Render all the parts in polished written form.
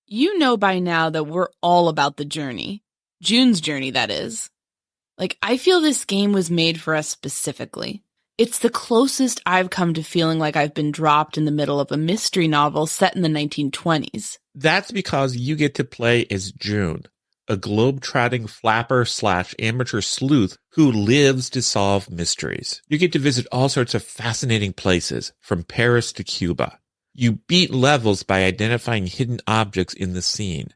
You know by now that we're all about the journey. June's journey, that is. I feel this game was made for us specifically. It's the closest I've come to feeling like I've been dropped in the middle of a mystery novel set in the 1920s. That's because you get to play as June, a globe-trotting flapper/amateur sleuth who lives to solve mysteries. You get to visit all sorts of fascinating places, from Paris to Cuba. You beat levels by identifying hidden objects in the scene.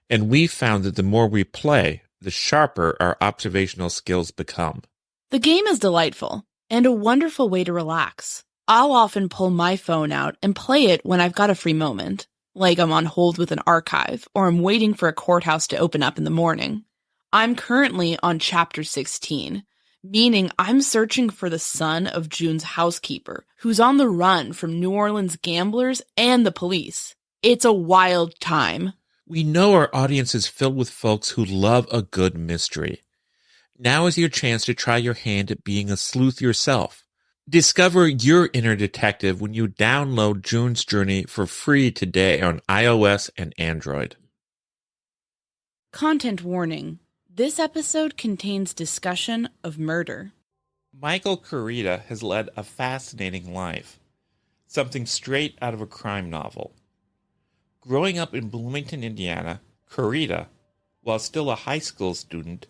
And we found that the more we play, the sharper our observational skills become. The game is delightful, and a wonderful way to relax. I'll often pull my phone out and play it when I've got a free moment, like I'm on hold with an archive, or I'm waiting for a courthouse to open up in the morning. I'm currently on Chapter 16, meaning I'm searching for the son of June's housekeeper, who's on the run from New Orleans gamblers and the police. It's a wild time. We know our audience is filled with folks who love a good mystery. Now is your chance to try your hand at being a sleuth yourself. Discover your inner detective when you download June's Journey for free today on iOS and Android. Content warning. This episode contains discussion of murder. Michael Koryta has led a fascinating life, something straight out of a crime novel. Growing up in Bloomington, Indiana, Koryta, while still a high school student,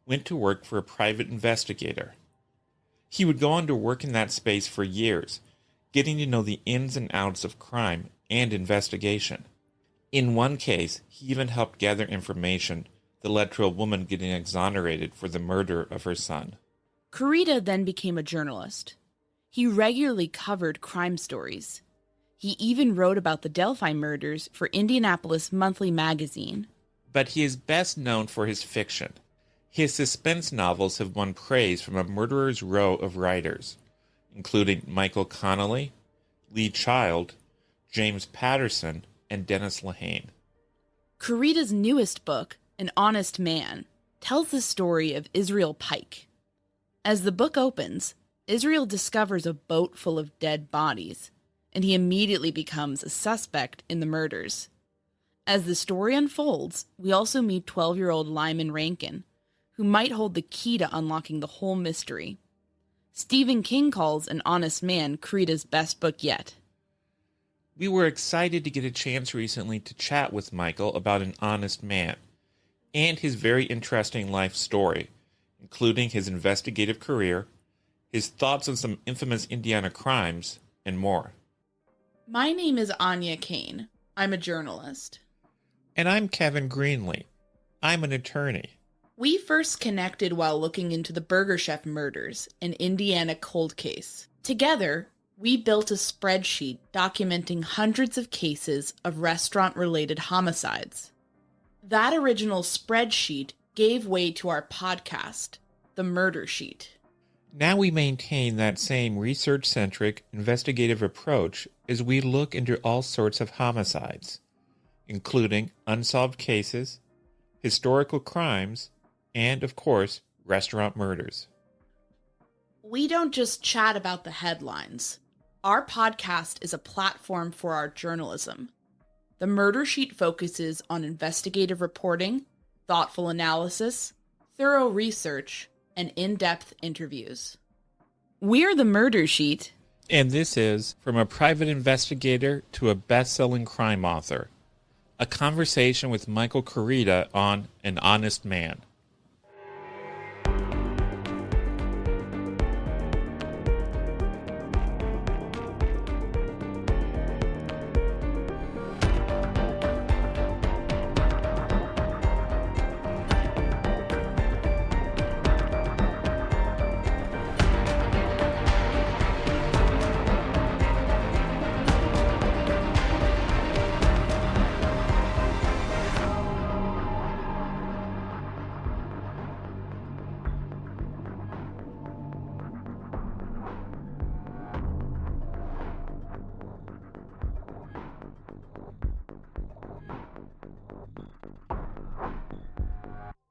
went to work for a private investigator. He would go on to work in that space for years, getting to know the ins and outs of crime and investigation. In one case, he even helped gather information that led to a woman getting exonerated for the murder of her son. Koryta then became a journalist. He regularly covered crime stories. He even wrote about the Delphi murders for Indianapolis Monthly magazine. But he is best known for his fiction. His suspense novels have won praise from a murderer's row of writers, including Michael Connelly, Lee Child, James Patterson, and Dennis Lehane. Koryta's newest book, An Honest Man, tells the story of Israel Pike. As the book opens, Israel discovers a boat full of dead bodies, and he immediately becomes a suspect in the murders. As the story unfolds, we also meet 12-year-old Lyman Rankin, who might hold the key to unlocking the whole mystery. Stephen King calls An Honest Man Koryta's best book yet. We were excited to get a chance recently to chat with Michael about An Honest Man and his very interesting life story, including his investigative career, his thoughts on some infamous Indiana crimes, and more. My name is Anya Kane. I'm a journalist. And I'm Kevin Greenlee. I'm an attorney. We first connected while looking into the Burger Chef murders, an Indiana cold case. Together, we built a spreadsheet documenting hundreds of cases of restaurant-related homicides. That original spreadsheet gave way to our podcast, the Murdersheet. Now we maintain that same research-centric, investigative approach as we look into all sorts of homicides, including unsolved cases, historical crimes, and, of course, restaurant murders. We don't just chat about the headlines. Our podcast is a platform for our journalism. The Murdersheet focuses on investigative reporting, thoughtful analysis, thorough research, and in-depth interviews. We're the Murdersheet. And this is From a Private Investigator to a Best-Selling Crime Author, a conversation with Michael Koryta on An Honest Man.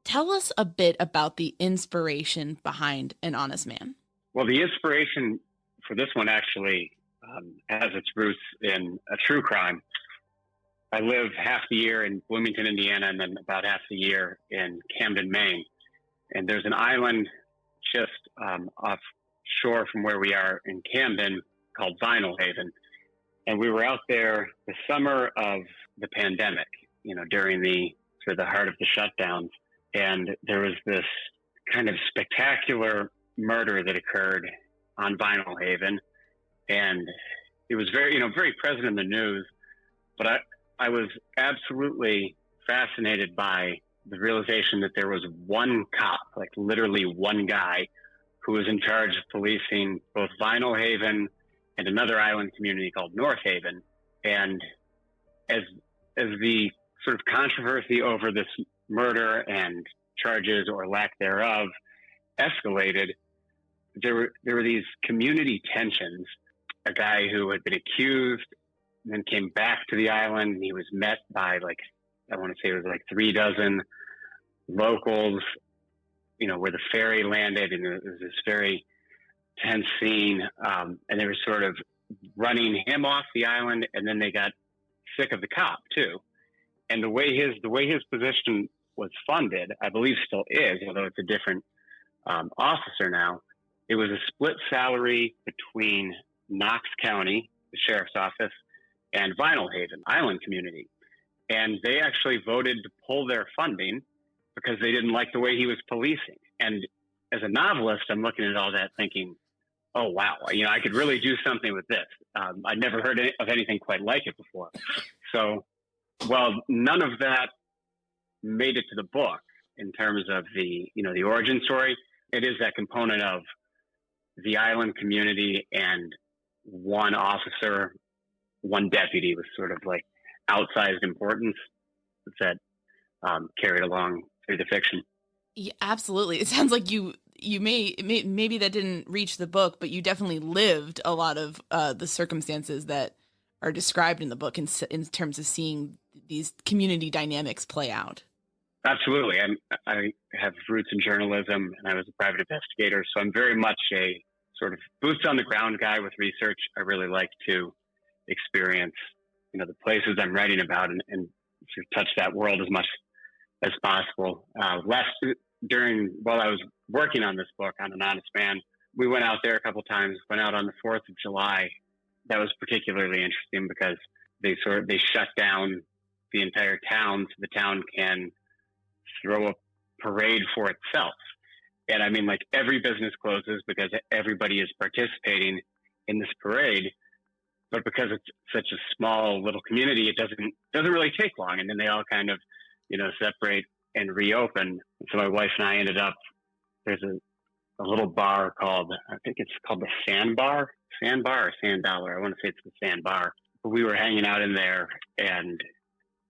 Tell us a bit about the inspiration behind An Honest Man. Well, the inspiration for this one actually has its roots in a true crime. I live half the year in Bloomington, Indiana, and then about half the year in Camden, Maine. And there's an island just offshore from where we are in Camden called Vinyl Haven. And we were out there the summer of the pandemic, during the heart of the shutdowns. And there was this kind of spectacular murder that occurred on Vinyl Haven. And it was very present in the news. But I was absolutely fascinated by the realization that there was one cop, like literally one guy, who was in charge of policing both Vinyl Haven and another island community called North Haven. And as the sort of controversy over this murder and charges or lack thereof escalated, there were these community tensions. A guy who had been accused and then came back to the island, and he was met by I want to say it was 3 dozen locals, where the ferry landed, and it was this very tense scene. And they were sort of running him off the island, and then they got sick of the cop too. And the way his position was funded, I believe still is, although it's a different officer now. It was a split salary between Knox County, the sheriff's office, and Vinyl Haven Island community. And they actually voted to pull their funding because they didn't like the way he was policing. And as a novelist, I'm looking at all that thinking, oh, wow, I could really do something with this. I'd never heard of anything quite like it before. So, well, none of that made it to the book in terms of the origin story. It is that component of the island community and one officer, one deputy with sort of outsized importance that carried along through the fiction. Yeah, absolutely. It sounds like you maybe that didn't reach the book, but you definitely lived a lot of the circumstances that are described in the book in terms of seeing these community dynamics play out. Absolutely. I have roots in journalism, and I was a private investigator, so I'm very much a sort of boots on the ground guy with research. I really like to experience, the places I'm writing about and sort of touch that world as much as possible. While I was working on this book, on An Honest Man, we went out there a couple times, went out on the 4th of July. That was particularly interesting because they shut down the entire town so the town can throw a parade for itself. And I mean, every business closes because everybody is participating in this parade. But because it's such a small little community, it doesn't really take long. And then they all kind of, separate and reopen. And so my wife and I ended up, there's a little bar called, I think it's called the Sandbar or Sandollar. I want to say it's the Sandbar. But we were hanging out in there, and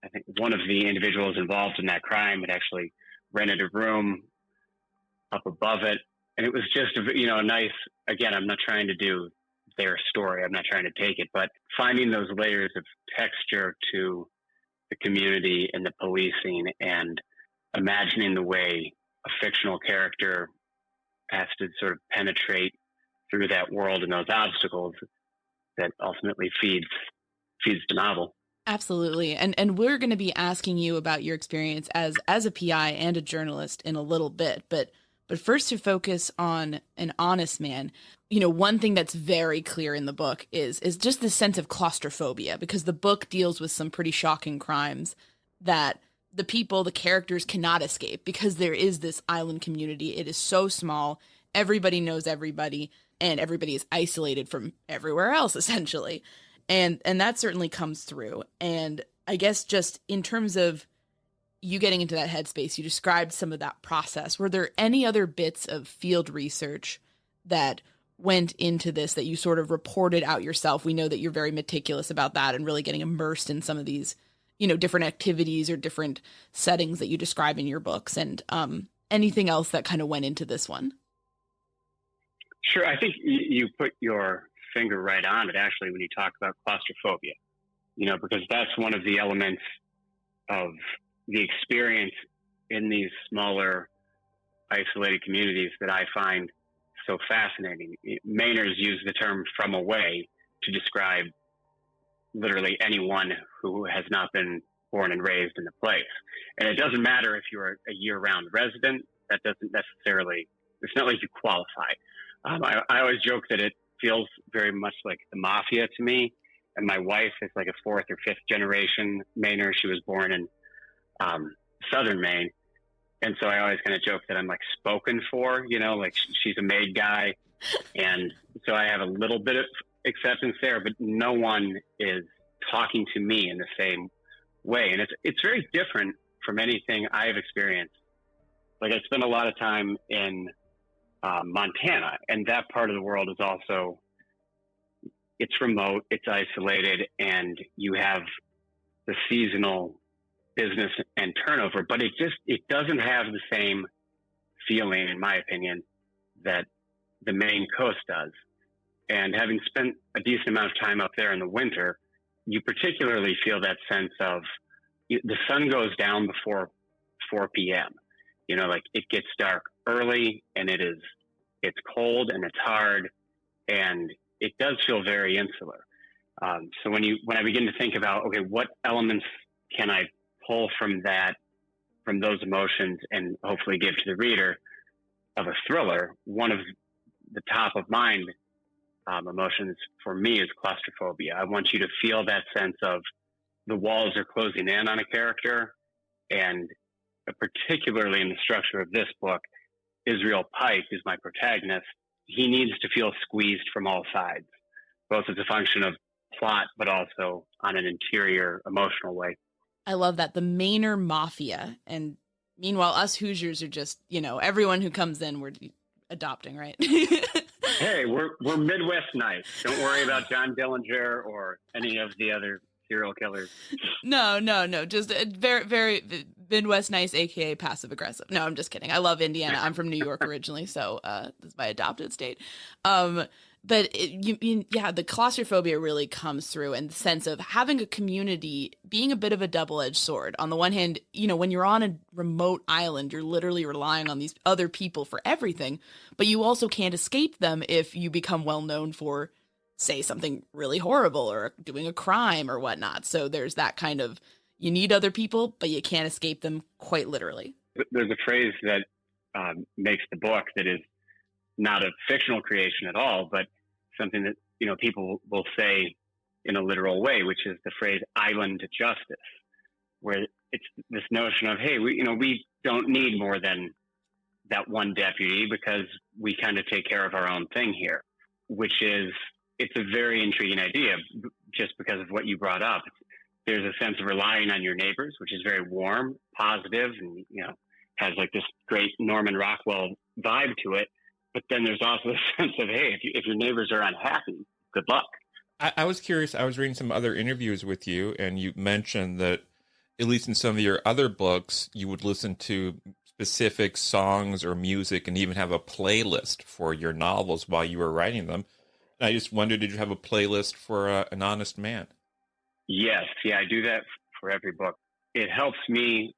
I think one of the individuals involved in that crime had actually rented a room up above it. And it was just, a nice, again, I'm not trying to do their story. I'm not trying to take it, but finding those layers of texture to the community and the policing, and imagining the way a fictional character has to sort of penetrate through that world and those obstacles that ultimately feeds the novel. Absolutely. And we're going to be asking you about your experience as a PI and a journalist in a little bit, but first, to focus on An Honest Man, one thing that's very clear in the book is just this sense of claustrophobia, because the book deals with some pretty shocking crimes that the characters cannot escape, because there is this island community. It is so small. Everybody knows everybody, and everybody is isolated from everywhere else, essentially. And that certainly comes through. And I guess just in terms of you getting into that headspace, you described some of that process. Were there any other bits of field research that went into this that you sort of reported out yourself? We know that you're very meticulous about that and really getting immersed in some of these, different activities or different settings that you describe in your books, and anything else that kind of went into this one. Sure. I think you put your finger right on it, actually, when you talk about claustrophobia, because that's one of the elements of the experience in these smaller, isolated communities that I find so fascinating. Mainers use the term "from away" to describe literally anyone who has not been born and raised in the place. And it doesn't matter if you're a year-round resident. That doesn't necessarily, it's not like you qualify. I always joke that it feels very much like the mafia to me. And my wife is like a fourth or fifth generation Mainer. She was born in southern Maine. And so I always kind of joke that I'm like spoken for, like she's a made guy. And so I have a little bit of acceptance there, but no one is talking to me in the same way. And it's very different from anything I've experienced. Like I spent a lot of time in Montana, and that part of the world is also, it's remote, it's isolated, and you have the seasonal business and turnover, but it doesn't have the same feeling, in my opinion, that the Maine coast does. And having spent a decent amount of time up there in the winter, you particularly feel that sense of the sun goes down before 4 p.m. Like it gets dark early, and it's cold and it's hard, and it does feel very insular. So when I begin to think about, okay, what elements can I pull from those emotions and hopefully give to the reader of a thriller, one of the top of mind emotions for me is claustrophobia. I want you to feel that sense of the walls are closing in on a character, and particularly in the structure of this book, Israel Pike is my protagonist. He needs to feel squeezed from all sides, both as a function of plot, but also on an interior emotional way. I love that. The Mainer Mafia. And meanwhile, us Hoosiers are just, everyone who comes in, we're adopting, right? Hey, we're Midwest nice. Don't worry about John Dillinger or any of the other serial killers. No. Just a very, very Midwest nice, aka passive aggressive. No, I'm just kidding. I love Indiana. I'm from New York originally, so this is my adopted state. But the claustrophobia really comes through, and the sense of having a community being a bit of a double-edged sword. On the one hand, when you're on a remote island, you're literally relying on these other people for everything, but you also can't escape them if you become well known for, say, something really horrible or doing a crime or whatnot. So there's that kind of, you need other people, but you can't escape them quite literally. There's a phrase that makes the book that is not a fictional creation at all, but something that, people will say in a literal way, which is the phrase island justice, where it's this notion of, hey, we don't need more than that one deputy because we kind of take care of our own thing here, which is, it's a very intriguing idea just because of what you brought up. There's a sense of relying on your neighbors, which is very warm, positive, and, has like this great Norman Rockwell vibe to it. But then there's also a sense of, hey, if your neighbors are unhappy, good luck. I was curious. I was reading some other interviews with you, and you mentioned that, at least in some of your other books, you would listen to specific songs or music and even have a playlist for your novels while you were writing them. And I just wondered, did you have a playlist for An Honest Man? Yes. Yeah, I do that for every book. It helps me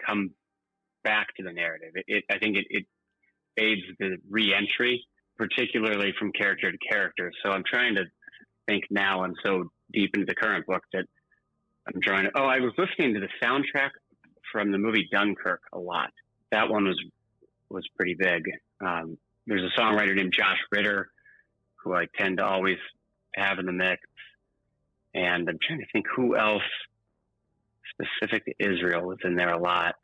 come back to the narrative. I think it aids the re-entry, particularly from character to character. So I'm trying to think now, I'm so deep into the current book that I'm trying to, I was listening to the soundtrack from the movie Dunkirk a lot. That one was pretty big. There's a songwriter named Josh Ritter who I tend to always have in the mix. And I'm trying to think who else specific to Israel was in there a lot.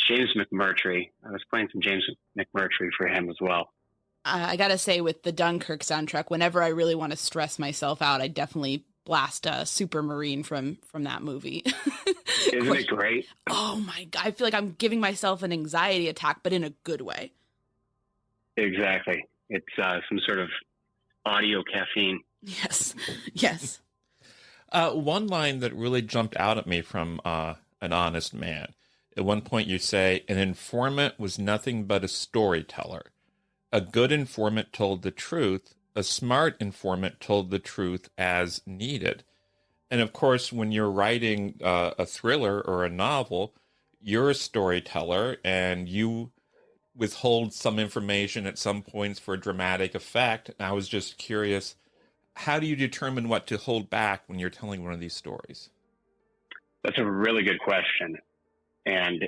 James McMurtry. I was playing some James McMurtry for him as well. I gotta say, with the Dunkirk soundtrack, whenever I really want to stress myself out, I definitely blast Supermarine from that movie. Isn't it great? Oh my God. I feel like I'm giving myself an anxiety attack, but in a good way. Exactly. It's some sort of audio caffeine. Yes. One line that really jumped out at me from An Honest Man. At one point you say, an informant was nothing but a storyteller. A good informant told the truth. A smart informant told the truth as needed. And of course, when you're writing a thriller or a novel, you're a storyteller and you withhold some information at some points for dramatic effect. And I was just curious, How do you determine what to hold back when you're telling one of these stories? That's a really good question. And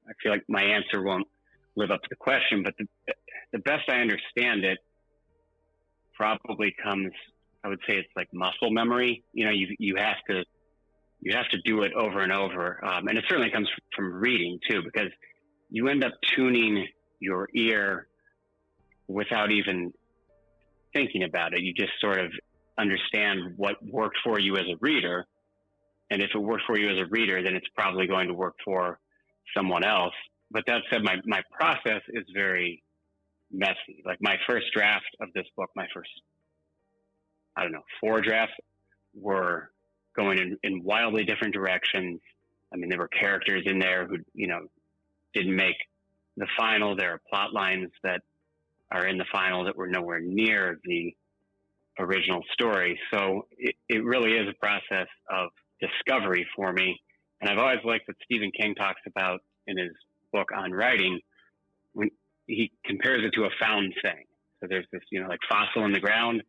I feel like my answer won't live up to the question, but the best I understand it probably comes, I would say it's like muscle memory. You know, you have to do it over and over. And it certainly comes from reading too, because you end up tuning your ear without even thinking about it. You just sort of understand what worked for you as a reader. And if it worked for you as a reader, then it's probably going to work for someone else. But that said, my process is very messy. Like my first draft of this book, my first, 4 drafts were going in wildly different directions. I mean, there were characters in there who, didn't make the final. There are plot lines that are in the final that were nowhere near the original story. So it really is a process of discovery for me. And I've always liked what Stephen King talks about in his book on writing, when he compares it to a found thing. So there's this, like fossil in the ground,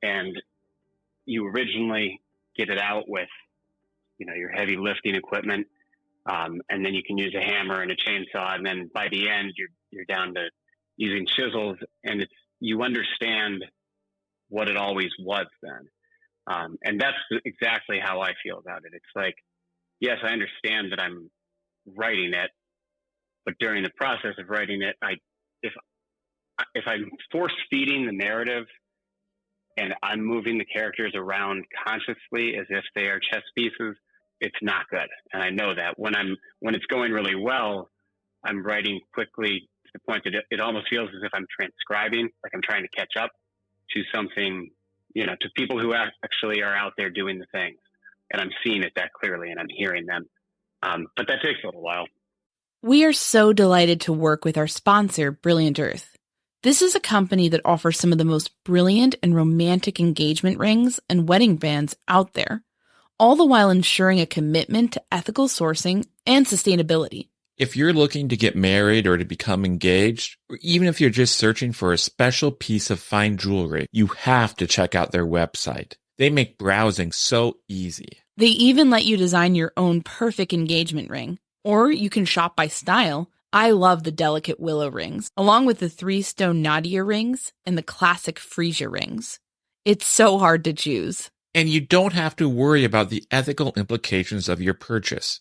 and you originally get it out with, your heavy lifting equipment. And then you can use a hammer and a chainsaw. And then by the end, you're down to using chisels, and you understand what it always was then. And that's exactly how I feel about it. It's like, yes, I understand that I'm writing it, but during the process of writing it, if I'm force feeding the narrative and I'm moving the characters around consciously as if they are chess pieces, it's not good. And I know that when it's going really well, I'm writing quickly to the point that it almost feels as if I'm transcribing, like I'm trying to catch up to something, to people who actually are out there doing the things. And I'm seeing it that clearly and I'm hearing them. But that takes a little while. We are so delighted to work with our sponsor, Brilliant Earth. This is a company that offers some of the most brilliant and romantic engagement rings and wedding bands out there, all the while ensuring a commitment to ethical sourcing and sustainability. If you're looking to get married or to become engaged, or even if you're just searching for a special piece of fine jewelry, you have to check out their website. They make browsing so easy. They even let you design your own perfect engagement ring, or you can shop by style. I love the delicate willow rings, along with the 3-stone Nadia rings and the classic freesia rings. It's so hard to choose. And you don't have to worry about the ethical implications of your purchase.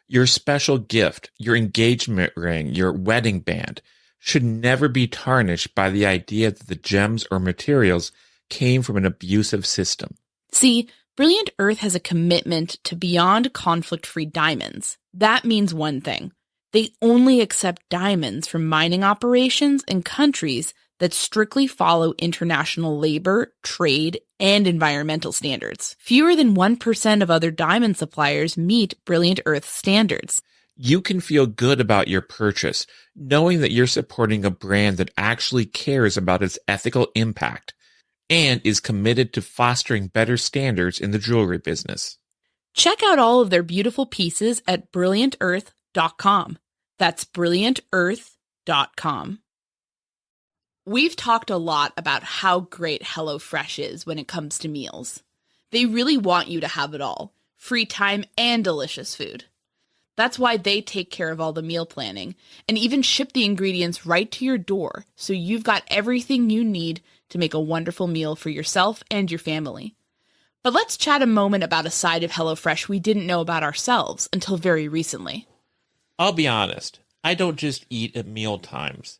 Your special gift, your engagement ring, your wedding band should never be tarnished by the idea that the gems or materials came from an abusive system. See, Brilliant Earth has a commitment to beyond conflict-free diamonds. That means one thing. They only accept diamonds from mining operations in countries that strictly follow international labor, trade, and environmental standards. Fewer than 1% of other diamond suppliers meet Brilliant Earth standards. You can feel good about your purchase, knowing that you're supporting a brand that actually cares about its ethical impact and is committed to fostering better standards in the jewelry business. Check out all of their beautiful pieces at brilliantearth.com. That's brilliantearth.com. We've talked a lot about how great HelloFresh is when it comes to meals. They really want you to have it all, free time and delicious food. That's why they take care of all the meal planning and even ship the ingredients right to your door, so you've got everything you need to make a wonderful meal for yourself and your family. But let's chat a moment about a side of HelloFresh we didn't know about ourselves until very recently. I'll be honest, I don't just eat at meal times.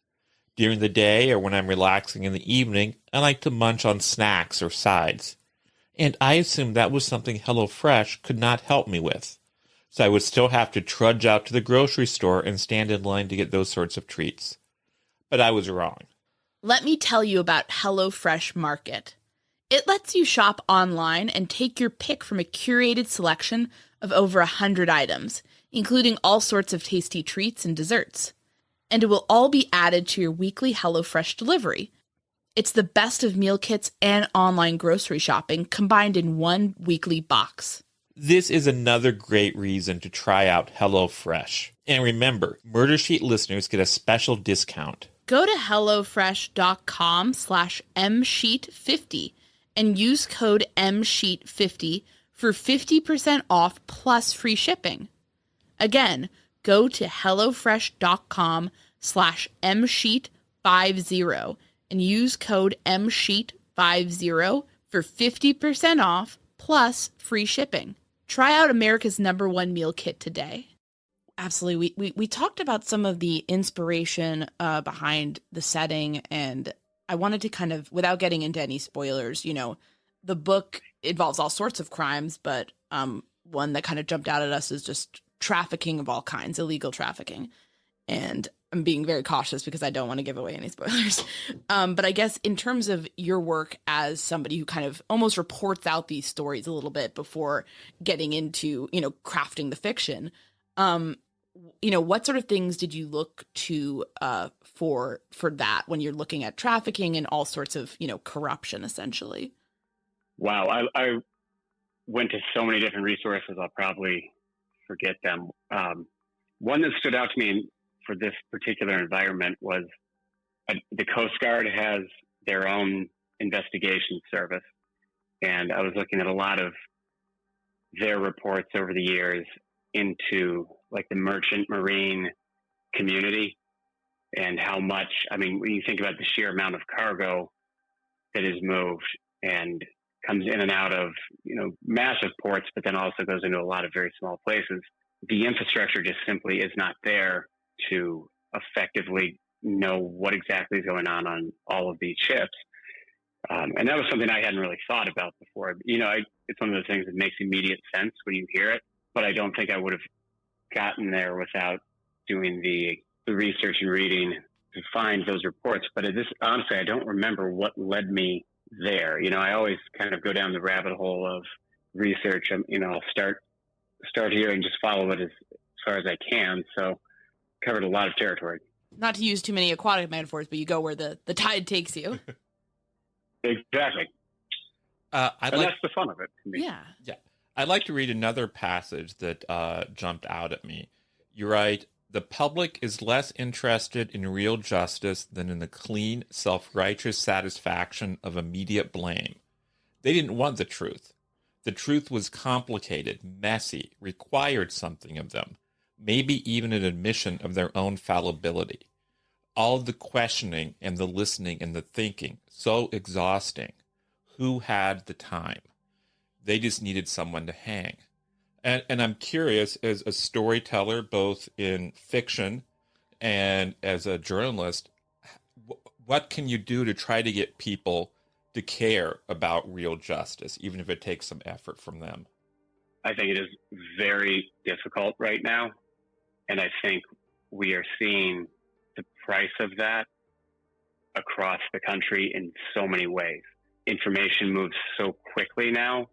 During the day or when I'm relaxing in the evening, I like to munch on snacks or sides. And I assumed that was something HelloFresh could not help me with. So I would still have to trudge out to the grocery store and stand in line to get those sorts of treats. But I was wrong. Let me tell you about HelloFresh Market. It lets you shop online and take your pick from a curated selection of over 100 items, including all sorts of tasty treats and desserts. And it will all be added to your weekly HelloFresh delivery. It's the best of meal kits and online grocery shopping combined in one weekly box. This is another great reason to try out HelloFresh. And remember, Murdersheet listeners get a special discount. Go to HelloFresh.com/msheet50 and use code MSHEET50 for 50% off plus free shipping. Again, go to HelloFresh.com/MSheet50 and use code MSheet50 for 50% off plus free shipping. Try out America's #1 meal kit today. Absolutely. We talked about some of the inspiration behind the setting, and I wanted to kind of, without getting into any spoilers, the book involves all sorts of crimes, but one that kind of jumped out at us is just trafficking of all kinds, illegal trafficking. And I'm being very cautious because I don't want to give away any spoilers. But I guess in terms of your work as somebody who kind of almost reports out these stories a little bit before getting into, crafting the fiction, what sort of things did you look to for that when you're looking at trafficking and all sorts of, corruption, essentially? Wow. I went to so many different resources. I'll probably forget them. One that stood out to me for this particular environment was the Coast Guard has their own investigation service. And I was looking at a lot of their reports over the years into like the merchant marine community and how much, when you think about the sheer amount of cargo that is moved and comes in and out of, massive ports, but then also goes into a lot of very small places, the infrastructure just simply is not there to effectively know what exactly is going on all of these ships. And that was something I hadn't really thought about before. It's one of those things that makes immediate sense when you hear it, but I don't think I would have gotten there without doing the research and reading to find those reports. But honestly, I don't remember what led me there. I always kind of go down the rabbit hole of research. I'll start here and just follow it as far as I can. So covered a lot of territory. Not to use too many aquatic metaphors, but you go where the tide takes you. Exactly. That's the fun of it to me. Yeah. I'd like to read another passage that jumped out at me. You write, "The public is less interested in real justice than in the clean, self-righteous satisfaction of immediate blame. They didn't want the truth. The truth was complicated, messy, required something of them, maybe even an admission of their own fallibility. All the questioning and the listening and the thinking, so exhausting. Who had the time? They just needed someone to hang." And I'm curious, as a storyteller, both in fiction and as a journalist, what can you do to try to get people to care about real justice, even if it takes some effort from them? I think it is very difficult right now. And I think we are seeing the price of that across the country in so many ways. Information moves so quickly now.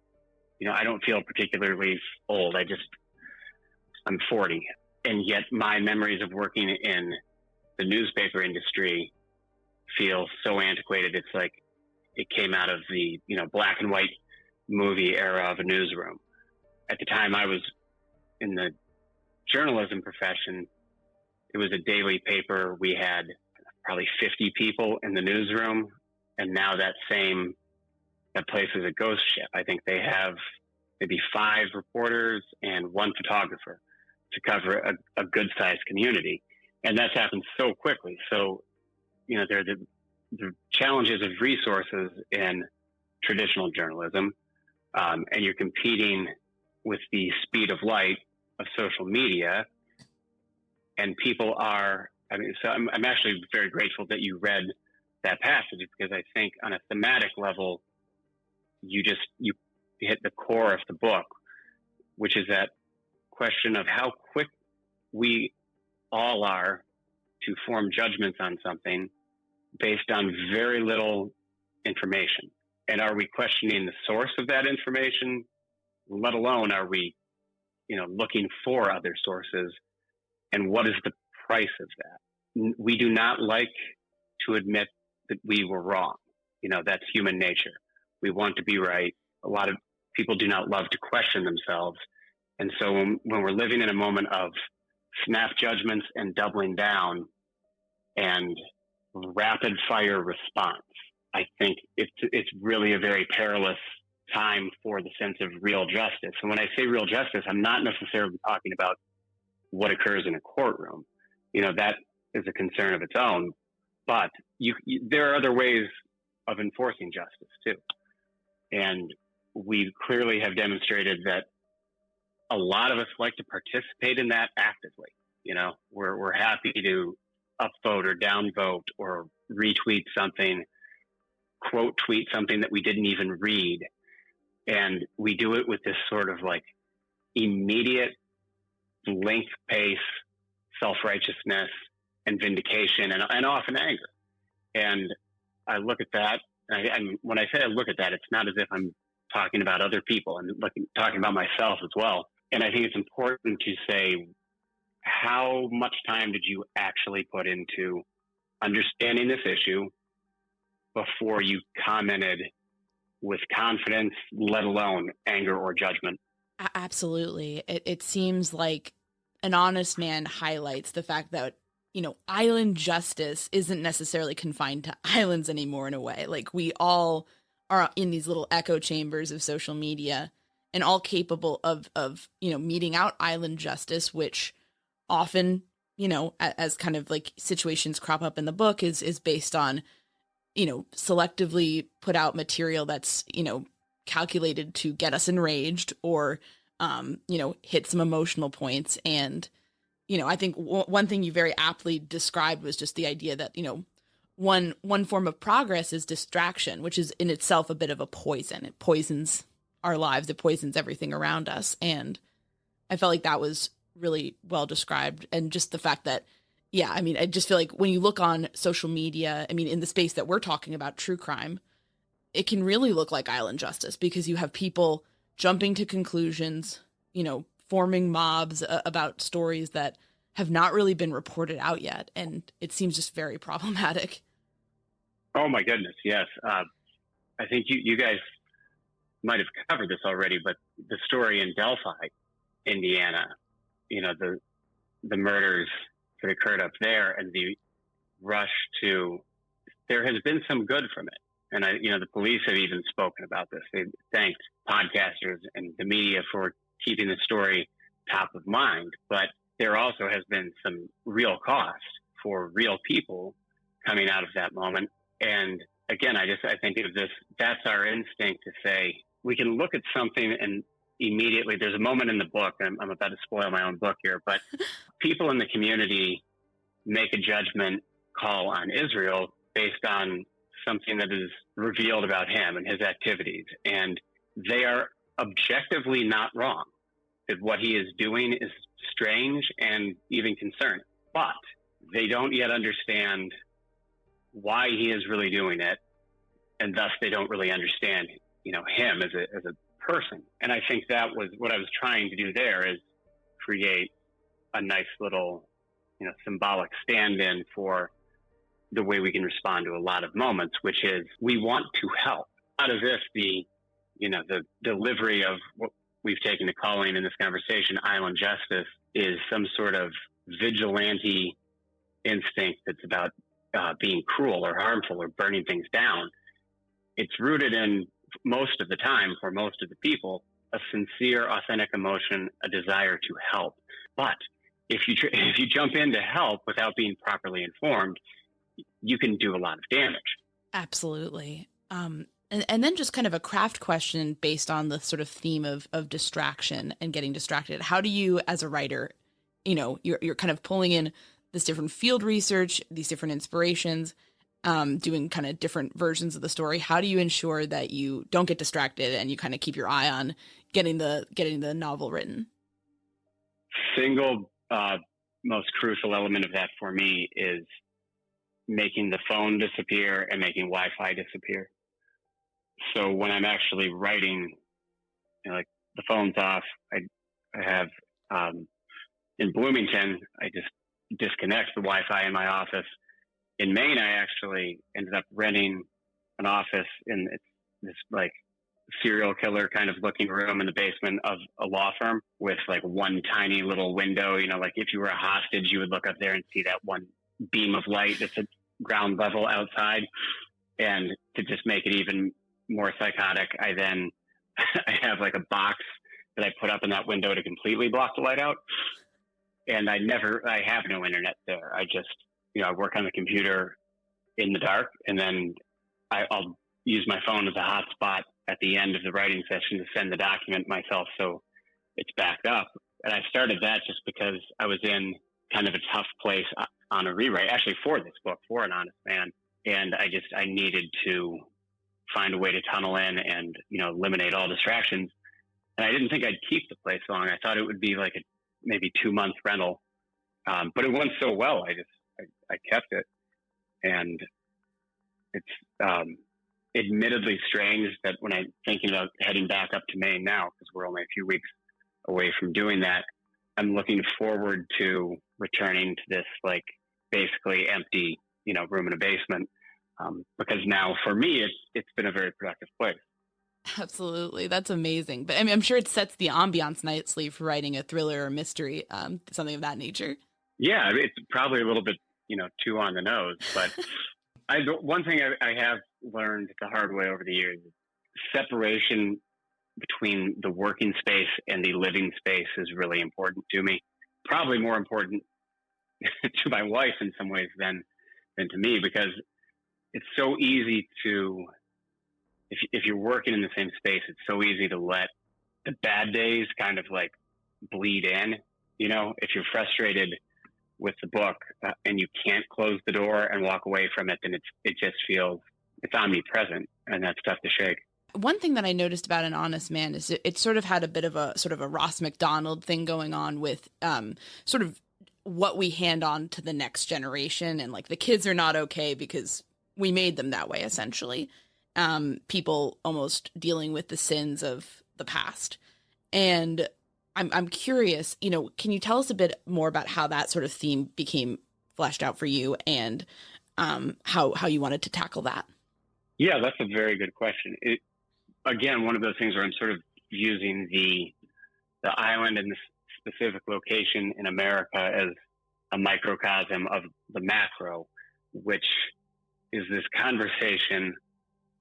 I don't feel particularly old. I'm 40. And yet my memories of working in the newspaper industry feel so antiquated. It's like it came out of the, black and white movie era of a newsroom. At the time I was in the journalism profession, it was a daily paper. We had probably 50 people in the newsroom. And now that place is a ghost ship. I think they have maybe 5 reporters and 1 photographer to cover a good-sized community. And that's happened so quickly. So, there are the challenges of resources in traditional journalism, and you're competing with the speed of light of social media. And people are, so I'm actually very grateful that you read that passage, because I think on a thematic level, you hit the core of the book, which is that question of how quick we all are to form judgments on something based on very little information. And are we questioning the source of that information? Let alone are we, looking for other sources? And what is the price of that? We do not like to admit that we were wrong. That's human nature. We want to be right. A lot of people do not love to question themselves. And so when we're living in a moment of snap judgments and doubling down and rapid fire response, I think it's really a very perilous time for the sense of real justice. And when I say real justice, I'm not necessarily talking about what occurs in a courtroom. That is a concern of its own, but there are other ways of enforcing justice too. And we clearly have demonstrated that a lot of us like to participate in that actively. We're happy to upvote or downvote or retweet something, quote tweet something that we didn't even read. And we do it with this sort of like immediate length pace, self-righteousness and vindication and often anger. And I look at that. And when I say I look at that, it's not as if I'm talking about other people. I'm talking about myself as well. And I think it's important to say, how much time did you actually put into understanding this issue before you commented with confidence, let alone anger or judgment? Absolutely. It seems like An Honest Man highlights the fact that, island justice isn't necessarily confined to islands anymore in a way. Like, we all are in these little echo chambers of social media and all capable of meting out island justice, which often, as kind of like situations crop up in the book is based on, selectively put out material that's, calculated to get us enraged or, hit some emotional points. And, I think one thing you very aptly described was just the idea that, one form of progress is distraction, which is in itself a bit of a poison. It poisons our lives. It poisons everything around us. And I felt like that was really well described. And just the fact that, I just feel like when you look on social media, in the space that we're talking about, true crime, it can really look like island justice because you have people jumping to conclusions, forming mobs about stories that have not really been reported out yet. And it seems just very problematic. Oh my goodness. Yes. I think you guys might have covered this already, but the story in Delphi, Indiana, the murders that occurred up there and the rush there has been some good from it. And the police have even spoken about this. They thanked podcasters and the media for keeping the story top of mind. But there also has been some real cost for real people coming out of that moment. And again, I think of this, that's our instinct to say, we can look at something and immediately, there's a moment in the book, and I'm about to spoil my own book here, but people in the community make a judgment call on Israel based on something that is revealed about him and his activities. And they are objectively not wrong. That what he is doing is strange and even concerning, but they don't yet understand why he is really doing it. And thus they don't really understand, him as a person. And I think that was what I was trying to do there, is create a nice little, symbolic stand-in for the way we can respond to a lot of moments, which is we want to help. Not as if the delivery of what we've taken to calling in this conversation island justice is some sort of vigilante instinct that's about being cruel or harmful or burning things down. It's rooted in, most of the time, for most of the people, a sincere, authentic emotion, a desire to help. But if you jump in to help without being properly informed, you can do a lot of damage. Absolutely. And then just kind of a craft question based on the sort of theme of distraction and getting distracted. How do you, as a writer, you're kind of pulling in this different field research, these different inspirations, doing kind of different versions of the story. How do you ensure that you don't get distracted and you kind of keep your eye on getting the novel written? Single most crucial element of that for me is making the phone disappear and making Wi-Fi disappear. So when I'm actually writing, like the phone's off, I have, in Bloomington, I just disconnect the Wi-Fi in my office. In Maine, I actually ended up renting an office in this like serial killer kind of looking room in the basement of a law firm with like one tiny little window, like if you were a hostage, you would look up there and see that one beam of light that's at ground level outside. And to just make it even more psychotic, I have like a box that I put up in that window to completely block the light out. And I have no internet there. I just, I work on the computer in the dark, and then I'll use my phone as a hotspot at the end of the writing session to send the document myself so it's backed up. And I started that just because I was in kind of a tough place on a rewrite, actually for this book, for An Honest Man. And I needed to find a way to tunnel in and, eliminate all distractions. And I didn't think I'd keep the place long. I thought it would be like a maybe 2-month rental. But it went so well, I kept it. And it's admittedly strange that when I'm thinking about heading back up to Maine now, because we're only a few weeks away from doing that, I'm looking forward to returning to this like basically empty, room in a basement. Because now for me, it's been a very productive place. Absolutely. That's amazing. But I mean, I'm sure it sets the ambiance nicely for writing a thriller or mystery, something of that nature. Yeah, it's probably a little bit, too on the nose. But one thing I have learned the hard way over the years is separation between the working space and the living space is really important to me. Probably more important to my wife in some ways than to me, because it's so easy to, if you're working in the same space, it's so easy to let the bad days kind of like bleed in. If you're frustrated with the book and you can't close the door and walk away from it, then it just feels it's omnipresent, and that's tough to shake. One thing that I noticed about An Honest Man is it sort of had a bit of a sort of a Ross McDonald thing going on with sort of what we hand on to the next generation, and like the kids are not okay because we made them that way, essentially. People almost dealing with the sins of the past. And I'm curious, can you tell us a bit more about how that sort of theme became fleshed out for you, and how you wanted to tackle that? Yeah, that's a very good question. Again, one of those things where I'm sort of using the island and the specific location in America as a microcosm of the macro, which is this conversation,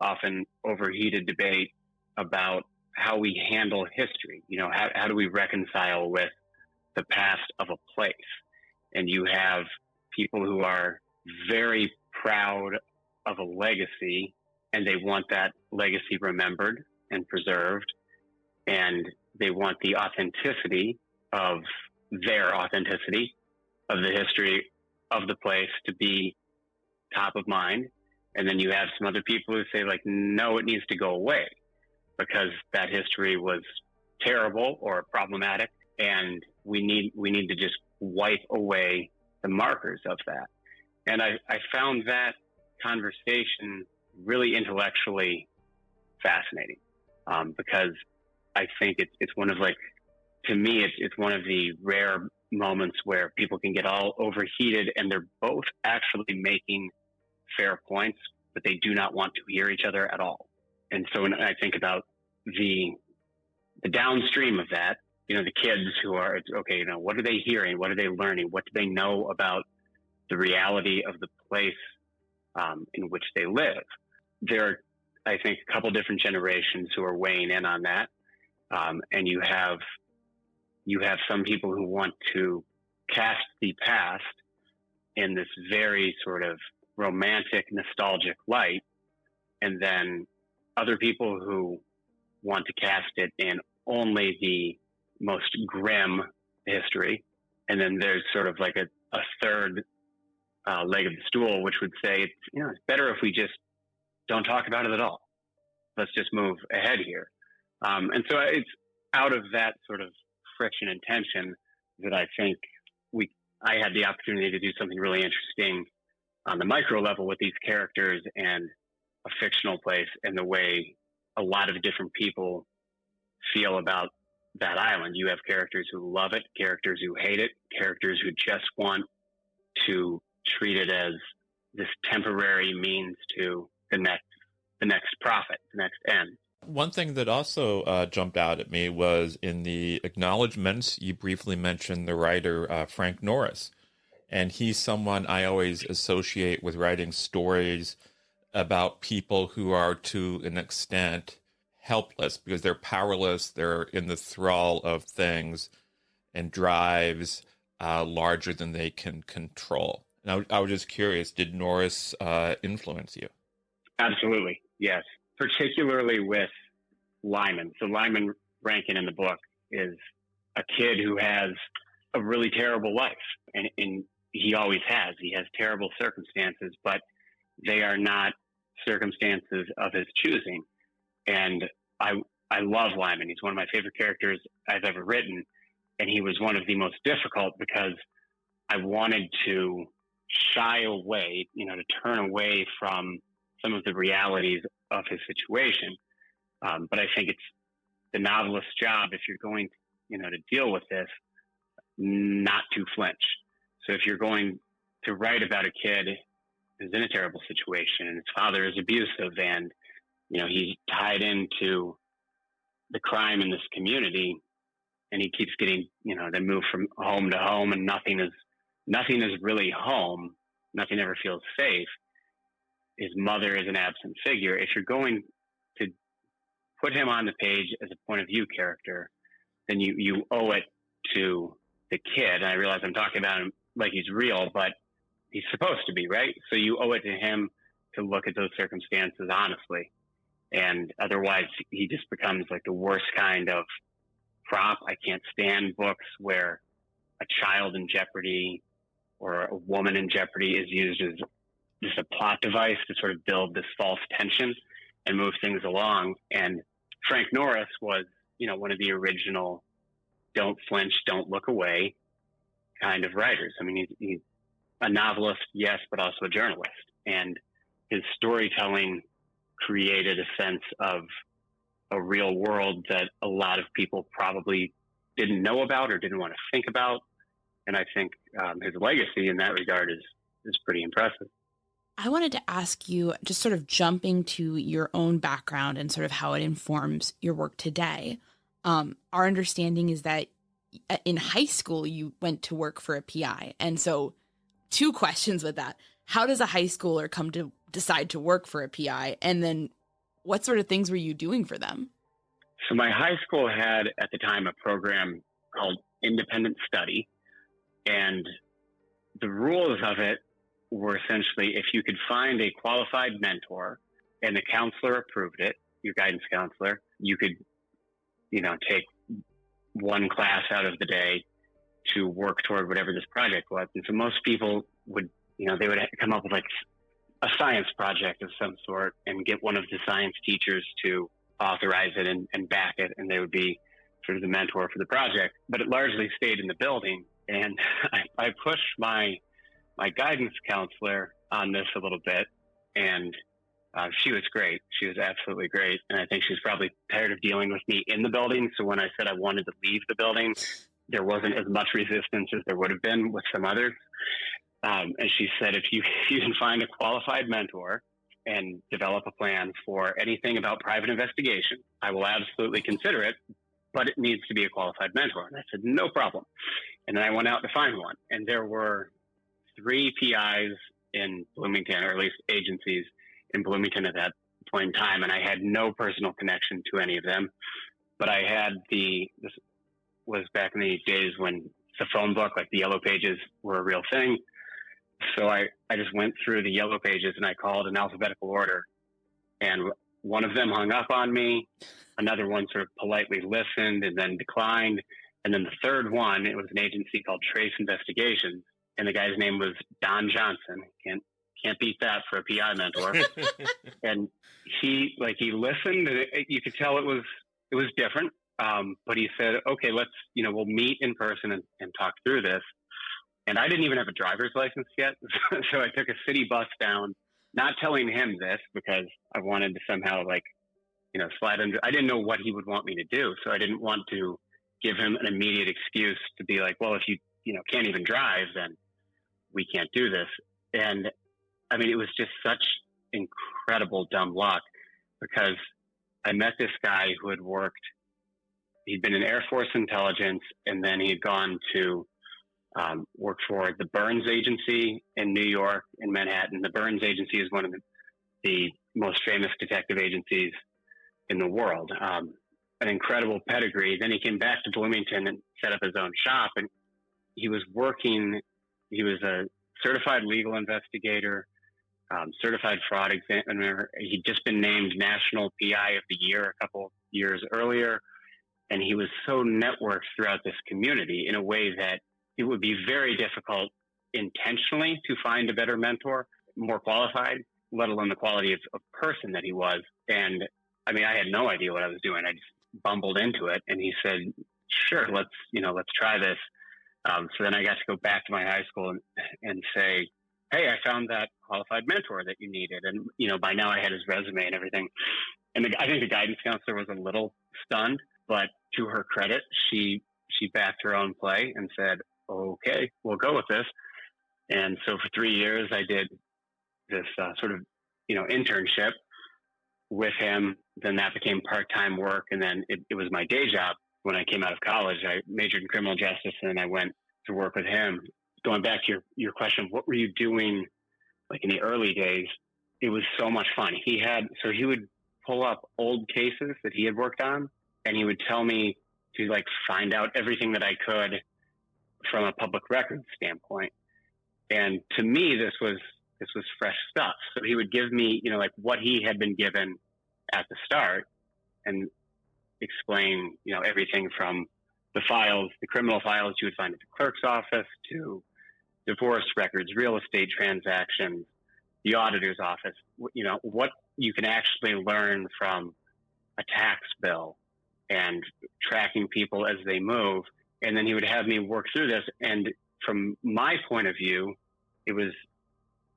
often overheated debate about how we handle history. How do we reconcile with the past of a place? And you have people who are very proud of a legacy, and they want that legacy remembered and preserved, and they want the authenticity of their authenticity of the history of the place to be top of mind. And then you have some other people who say, like, no, it needs to go away because that history was terrible or problematic, and we need to just wipe away the markers of that. And I found that conversation really intellectually fascinating, because I think it's one of, like, to me, it's one of the rare moments where people can get all overheated and they're both actually making fair points, but they do not want to hear each other at all. And so when I think about the downstream of that, the kids who are, okay, what are they hearing? What are they learning? What do they know about the reality of the place in which they live? There are, I think, a couple different generations who are weighing in on that. And you have some people who want to cast the past in this very sort of romantic, nostalgic light, and then other people who want to cast it in only the most grim history. And then there's sort of like a third leg of the stool, which would say, it's better if we just don't talk about it at all. Let's just move ahead here. And so it's out of that sort of friction and tension that I think I had the opportunity to do something really interesting on the micro level with these characters and a fictional place, and the way a lot of different people feel about that island. You have characters who love it, characters who hate it, characters who just want to treat it as this temporary means to the next profit, the next end. One thing that also jumped out at me was in the acknowledgments, you briefly mentioned the writer Frank Norris. And he's someone I always associate with writing stories about people who are, to an extent, helpless because they're powerless. They're in the thrall of things and drives larger than they can control. And I was just curious, did Norris influence you? Absolutely, yes. Particularly with Lyman. So Lyman Rankin in the book is a kid who has a really terrible life, and he always has. He has terrible circumstances, but they are not circumstances of his choosing. And I love Lyman. He's one of my favorite characters I've ever written, and he was one of the most difficult because I wanted to shy away, to turn away from some of the realities of his situation. But I think it's the novelist's job, if you're going, to deal with this, not to flinch. So if you're going to write about a kid who's in a terrible situation and his father is abusive and, he's tied into the crime in this community and he keeps getting, they move from home to home and nothing is really home. Nothing ever feels safe. His mother is an absent figure. If you're going to put him on the page as a point of view character, then you owe it to the kid. And I realize I'm talking about him like he's real, but he's supposed to be, right? So you owe it to him to look at those circumstances honestly. And otherwise he just becomes like the worst kind of prop. I can't stand books where a child in jeopardy or a woman in jeopardy is used as just a plot device to sort of build this false tension and move things along. And Frank Norris was, one of the original don't flinch, don't look away kind of writers. I mean, he's a novelist, yes, but also a journalist. And his storytelling created a sense of a real world that a lot of people probably didn't know about or didn't want to think about. And I think his legacy in that regard is pretty impressive. I wanted to ask you, just sort of jumping to your own background and sort of how it informs your work today. Our understanding is that in high school, you went to work for a PI. And so 2 questions with that. How does a high schooler come to decide to work for a PI? And then what sort of things were you doing for them? So my high school had at the time a program called Independent Study. And the rules of it were essentially if you could find a qualified mentor and the counselor approved it, your guidance counselor, you could, take one class out of the day to work toward whatever this project was. And so most people would, they would come up with like a science project of some sort and get one of the science teachers to authorize it and back it. And they would be sort of the mentor for the project, but it largely stayed in the building. And I pushed my guidance counselor on this a little bit, and she was great. She was absolutely great. And I think she was probably tired of dealing with me in the building. So when I said I wanted to leave the building, there wasn't as much resistance as there would have been with some others. And she said, if you can find a qualified mentor and develop a plan for anything about private investigation, I will absolutely consider it, but it needs to be a qualified mentor. And I said, no problem. And then I went out to find one. And there were 3 PIs in Bloomington, or at least agencies in Bloomington at that point in time. And I had no personal connection to any of them, but I had this was back in the days when the phone book, like the yellow pages, were a real thing. So I just went through the yellow pages and I called in alphabetical order, and one of them hung up on me. Another one sort of politely listened and then declined. And then the third one, it was an agency called Trace Investigations. And the guy's name was Don Johnson. Can't beat that for a PI mentor. And he listened, and you could tell it was different. But he said, okay, let's, we'll meet in person and talk through this. And I didn't even have a driver's license yet. So I took a city bus down, not telling him this because I wanted to somehow slide under. I didn't know what he would want me to do. So I didn't want to give him an immediate excuse to be like, well, if you can't even drive, then we can't do this. And I mean, it was just such incredible dumb luck because I met this guy who had he'd been in Air Force intelligence, and then he had gone to work for the Burns Agency in New York, in Manhattan. The Burns Agency is one of the the most famous detective agencies in the world. An incredible pedigree. Then he came back to Bloomington and set up his own shop. And he was a certified legal investigator, certified fraud examiner. He'd just been named National PI of the Year a couple years earlier. And he was so networked throughout this community in a way that it would be very difficult intentionally to find a better mentor, more qualified, let alone the quality of person that he was. And I mean, I had no idea what I was doing. I just bumbled into it. And he said, sure, let's try this. So then I got to go back to my high school and say, hey, I found that qualified mentor that you needed. And, by now I had his resume and everything. And I think the guidance counselor was a little stunned, but to her credit, she backed her own play and said, okay, we'll go with this. And so for 3 years, I did this internship with him. Then that became part-time work. And then it was my day job. When I came out of college, I majored in criminal justice, and then I went to work with him. Going back to your question, what were you doing like in the early days? It was so much fun. He would pull up old cases that he had worked on, and he would tell me to like find out everything that I could from a public records standpoint. And to me, this was fresh stuff. So he would give me, like what he had been given at the start, and explain, everything from the files, the criminal files you would find at the clerk's office, to divorce records, real estate transactions, the auditor's office, what you can actually learn from a tax bill and tracking people as they move. And then he would have me work through this. And from my point of view, it was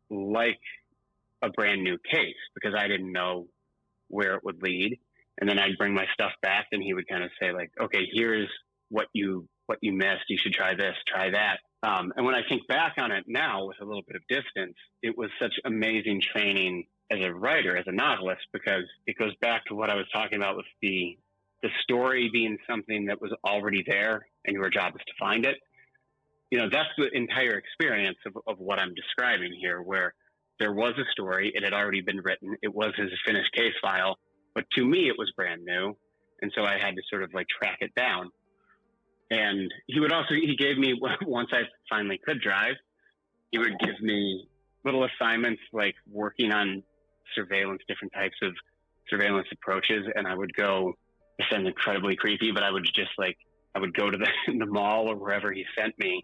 like a brand new case because I didn't know where it would lead. And then I'd bring my stuff back, and he would kind of say like, okay, here's what you missed. You should try this, try that. And when I think back on it now with a little bit of distance, it was such amazing training as a writer, as a novelist, because it goes back to what I was talking about with the story being something that was already there and your job is to find it. That's the entire experience of what I'm describing here, where there was a story, it had already been written, it was his finished case file, but to me it was brand new. And so I had to sort of like track it down. And he gave me, once I finally could drive, he would give me little assignments like working on surveillance, different types of surveillance approaches. And I would go, it sounds incredibly creepy, but I would go to the mall or wherever he sent me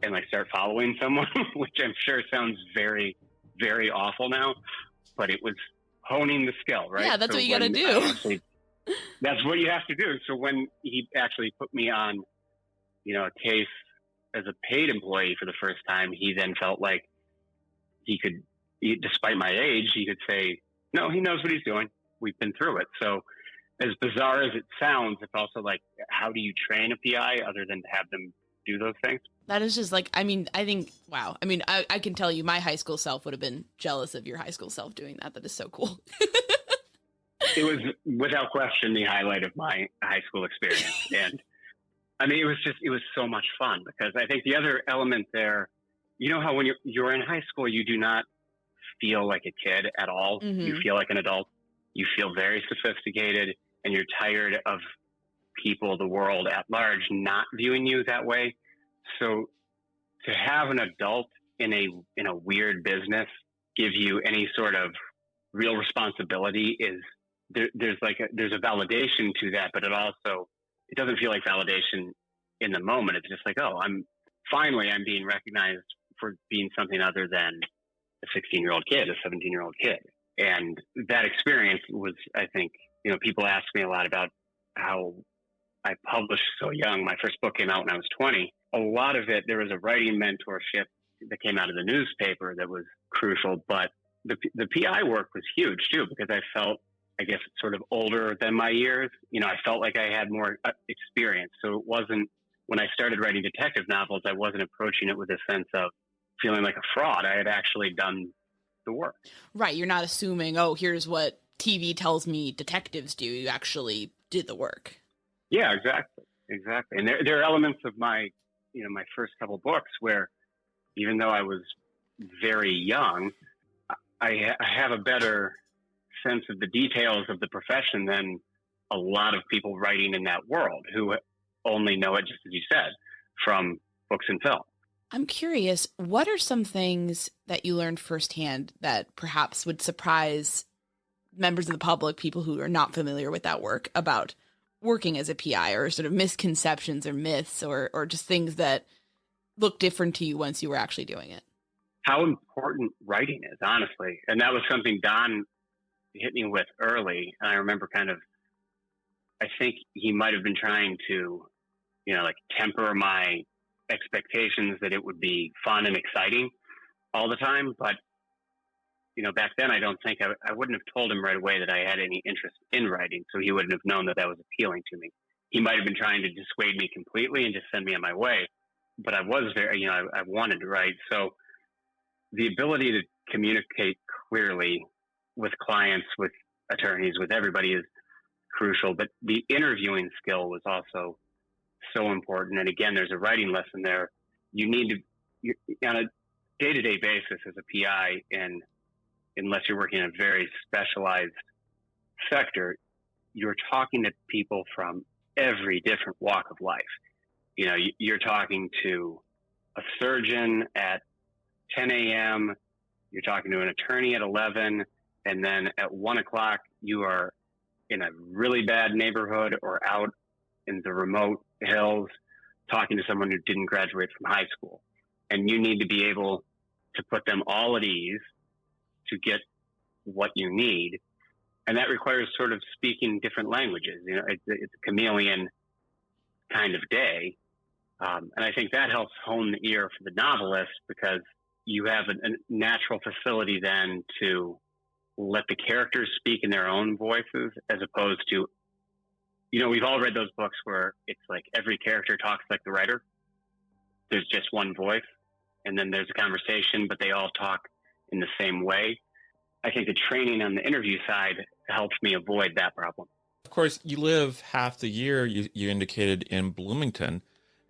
and like start following someone, which I'm sure sounds very, very awful now, but it was honing the skill, right? Yeah, that's what you got to do. That's what you have to do. So when he actually put me on, a case as a paid employee for the first time, he then felt like despite my age, he could say, no, he knows what he's doing. We've been through it. So as bizarre as it sounds, it's also like, how do you train a PI other than to have them do those things? That is just like, I think, wow. I can tell you my high school self would have been jealous of your high school self doing that. That is so cool. It was without question the highlight of my high school experience. And it was so much fun because I think the other element there, how when you're in high school, you do not feel like a kid at all. Mm-hmm. You feel like an adult. You feel very sophisticated, and you're tired of people, the world at large, not viewing you that way. So to have an adult in a weird business give you any sort of real responsibility is there's a validation to that, but it doesn't feel like validation in the moment. It's just like, oh, I'm being recognized for being something other than a 16-year-old kid, a 17-year-old kid. And that experience was, I think, people ask me a lot about how I published so young. My first book came out when I was 20. A lot of it, there was a writing mentorship that came out of the newspaper that was crucial, but the PI work was huge too, because I felt, I guess, sort of older than my years. I felt like I had more experience. So it wasn't, when I started writing detective novels, I wasn't approaching it with a sense of feeling like a fraud. I had actually done the work. Right. You're not assuming, oh, here's what TV tells me detectives do. You actually did the work. Yeah, exactly. And there are elements of my first couple books where, even though I was very young, I have a better sense of the details of the profession than a lot of people writing in that world who only know it, just as you said, from books and film. I'm curious, what are some things that you learned firsthand that perhaps would surprise members of the public, people who are not familiar with that work, about working as a PI, or sort of misconceptions or myths or just things that look different to you once you were actually doing it? How important writing is, honestly. And that was something Don hit me with early. And I remember I think he might have been trying to, temper my expectations that it would be fun and exciting all the time. But, back then I don't think I wouldn't have told him right away that I had any interest in writing. So he wouldn't have known that was appealing to me. He might have been trying to dissuade me completely and just send me on my way. But I was very, I wanted to write. So the ability to communicate clearly with clients, with attorneys, with everybody is crucial. But the interviewing skill was also so important. And again, there's a writing lesson there. You need to, on a day-to-day basis as a PI, and unless you're working in a very specialized sector, you're talking to people from every different walk of life. You're talking to a surgeon at 10 a.m., you're talking to an attorney at 11, and then at 1 o'clock, you are in a really bad neighborhood or out in the remote hills talking to someone who didn't graduate from high school. And you need to be able to put them all at ease to get what you need. And that requires sort of speaking different languages. It's a chameleon kind of day. And I think that helps hone the ear for the novelist, because you have a natural facility then to let the characters speak in their own voices, as opposed to, we've all read those books where it's like every character talks like the writer. There's just one voice, and then there's a conversation, but they all talk in the same way. I think the training on the interview side helps me avoid that problem. Of course, you live half the year, you indicated, in Bloomington,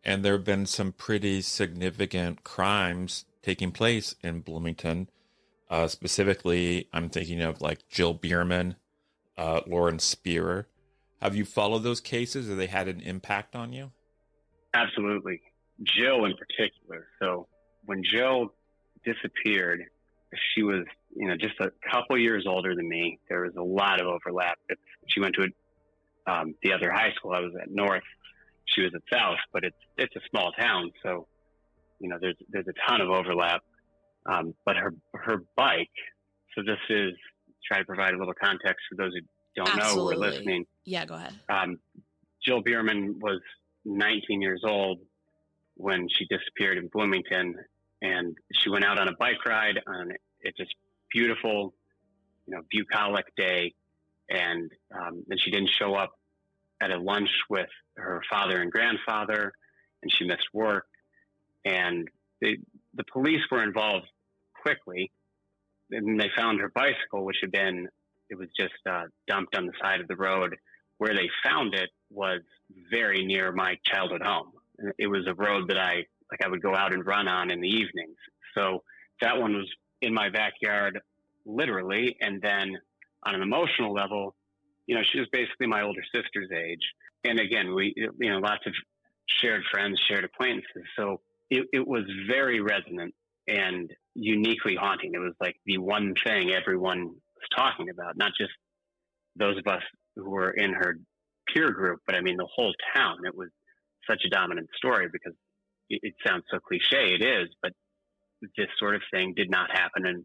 and there have been some pretty significant crimes taking place in Bloomington. Specifically, I'm thinking of like Jill Bierman, Lauren Spearer. Have you followed those cases? Have they had an impact on you? Absolutely. Jill in particular. So when Jill disappeared, she was, just a couple years older than me. There was a lot of overlap. She went to the other high school. I was at North. She was at South, but it's a small town. So, there's a ton of overlap. But her bike, so this is, try to provide a little context for those who don't know who are listening. Yeah, go ahead. Jill Bierman was 19 years old when she disappeared in Bloomington, and she went out on a bike ride on it's just beautiful, bucolic day. And then she didn't show up at a lunch with her father and grandfather, and she missed work. And the police were involved quickly, and they found her bicycle, which it was just dumped on the side of the road. Where they found it was very near my childhood home. It was a road that I would go out and run on in the evenings. So that one was in my backyard, literally. And then on an emotional level, she was basically my older sister's age. And again, we, lots of shared friends, shared acquaintances. So it was very resonant and uniquely haunting. It was like the one thing everyone was talking about, not just those of us who were in her peer group, but I mean, the whole town. It was such a dominant story because it sounds so cliche. It is, but this sort of thing did not happen in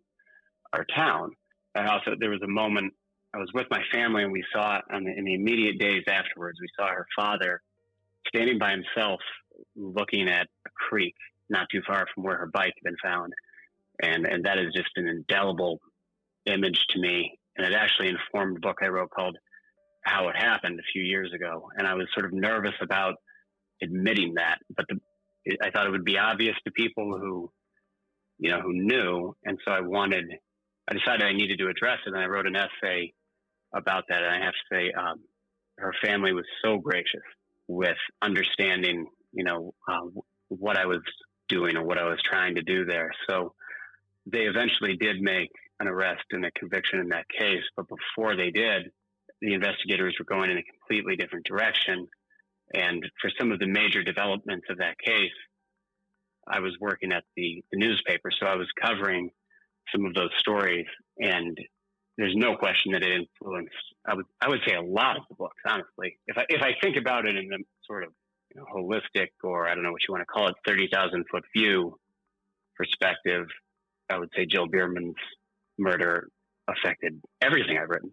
our town. And also, there was a moment I was with my family, and we saw in the immediate days afterwards, we saw her father standing by himself looking at a creek not too far from where her bike had been found. And that is just an indelible image to me. And it actually informed a book I wrote called How It Happened a few years ago. And I was sort of nervous about admitting that, but I thought it would be obvious to people who knew. And so I decided I needed to address it. And I wrote an essay about that. And I have to say, her family was so gracious with understanding, what I was doing or what I was trying to do there. So they eventually did make an arrest and a conviction in that case. But before they did, the investigators were going in a completely different direction. And for some of the major developments of that case, I was working at the newspaper, so I was covering some of those stories. And there's no question that it influenced, I would say, a lot of the books, honestly. If I think about it in a sort of holistic, or I don't know what you want to call it, 30,000 foot view perspective, I would say Jill Bierman's murder affected everything I've written.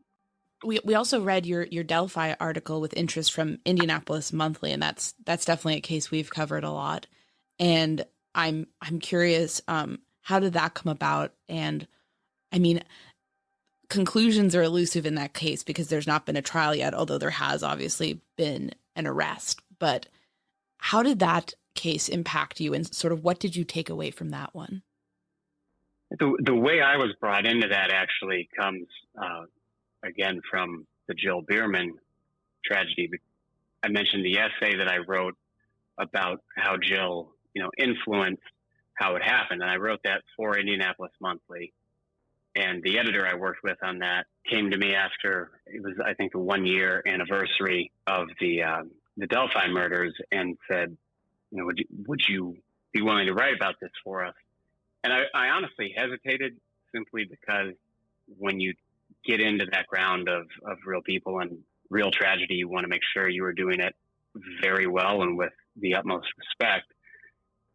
We also read your Delphi article with interest from Indianapolis Monthly, and that's definitely a case we've covered a lot. And I'm curious, how did that come about? And I mean, conclusions are elusive in that case because there's not been a trial yet, although there has obviously been an arrest. But how did that case impact you, and sort of what did you take away from that one? The way I was brought into that actually comes again from the Jill Bierman tragedy. I mentioned the essay that I wrote about how Jill, influenced how it happened, and I wrote that for Indianapolis Monthly. And the editor I worked with on that came to me after it was, I think, the 1-year anniversary of the Delphi murders, and said, would you be willing to write about this for us? And I honestly hesitated, simply because when you get into that ground of real people and real tragedy, you want to make sure you are doing it very well and with the utmost respect.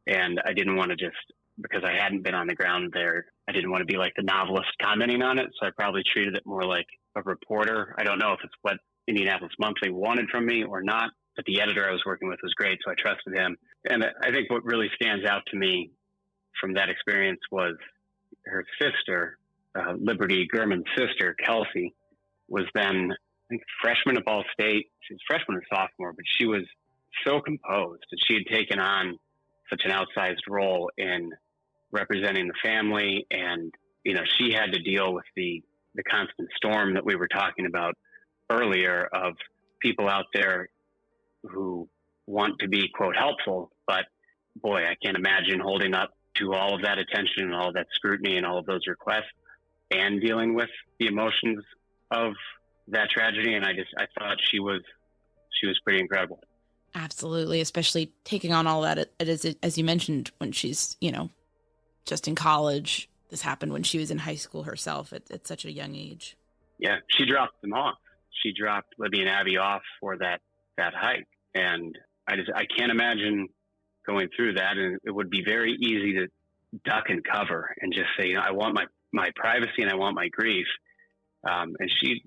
And I didn't want to just, because I hadn't been on the ground there, I didn't want to be like the novelist commenting on it. So I probably treated it more like a reporter. I don't know if it's what Indianapolis Monthly wanted from me or not, but the editor I was working with was great, so I trusted him. And I think what really stands out to me from that experience was her sister, Liberty Gurman's sister, Kelsey, was then, I think, freshman at Ball State. She was freshman or sophomore, but she was so composed, and she had taken on such an outsized role in representing the family. And, she had to deal with the constant storm that we were talking about earlier of people out there who want to be, quote, helpful, but boy, I can't imagine holding up to all of that attention and all of that scrutiny and all of those requests and dealing with the emotions of that tragedy. And I thought she was pretty incredible. Absolutely. Especially taking on all that, as you mentioned, when she's, just in college. This happened when she was in high school herself at such a young age. Yeah. She dropped them off. She dropped Libby and Abby off for that hike. And I can't imagine going through that. And it would be very easy to duck and cover and just say, I want my privacy and I want my grief. And she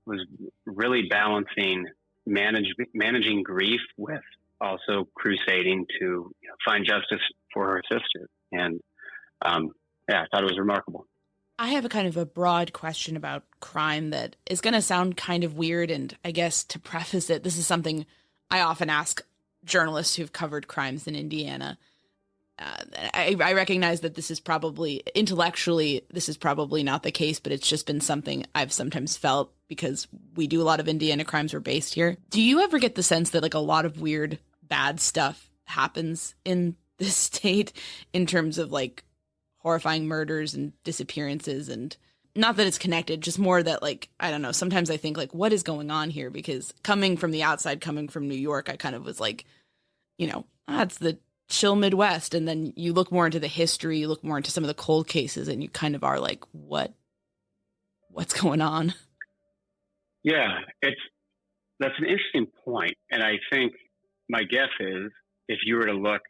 was really balancing managing grief with also crusading to find justice for her sister. And I thought it was remarkable. I have a kind of a broad question about crime that is going to sound kind of weird. And I guess to preface it, this is something I often ask journalists who've covered crimes in Indiana. I recognize that this is probably, intellectually, this is probably not the case, but it's just been something I've sometimes felt because we do a lot of Indiana crimes were based here. Do you ever get the sense that a lot of weird, bad stuff happens in this state in terms of horrifying murders and disappearances? And not that it's connected, just more that I don't know, sometimes I think what is going on here? Because coming from the outside, coming from New York, I kind of was it's the chill Midwest. And then you look more into the history, you look more into some of the cold cases, and you kind of are what's going on? Yeah, that's an interesting point. And I think my guess is if you were to look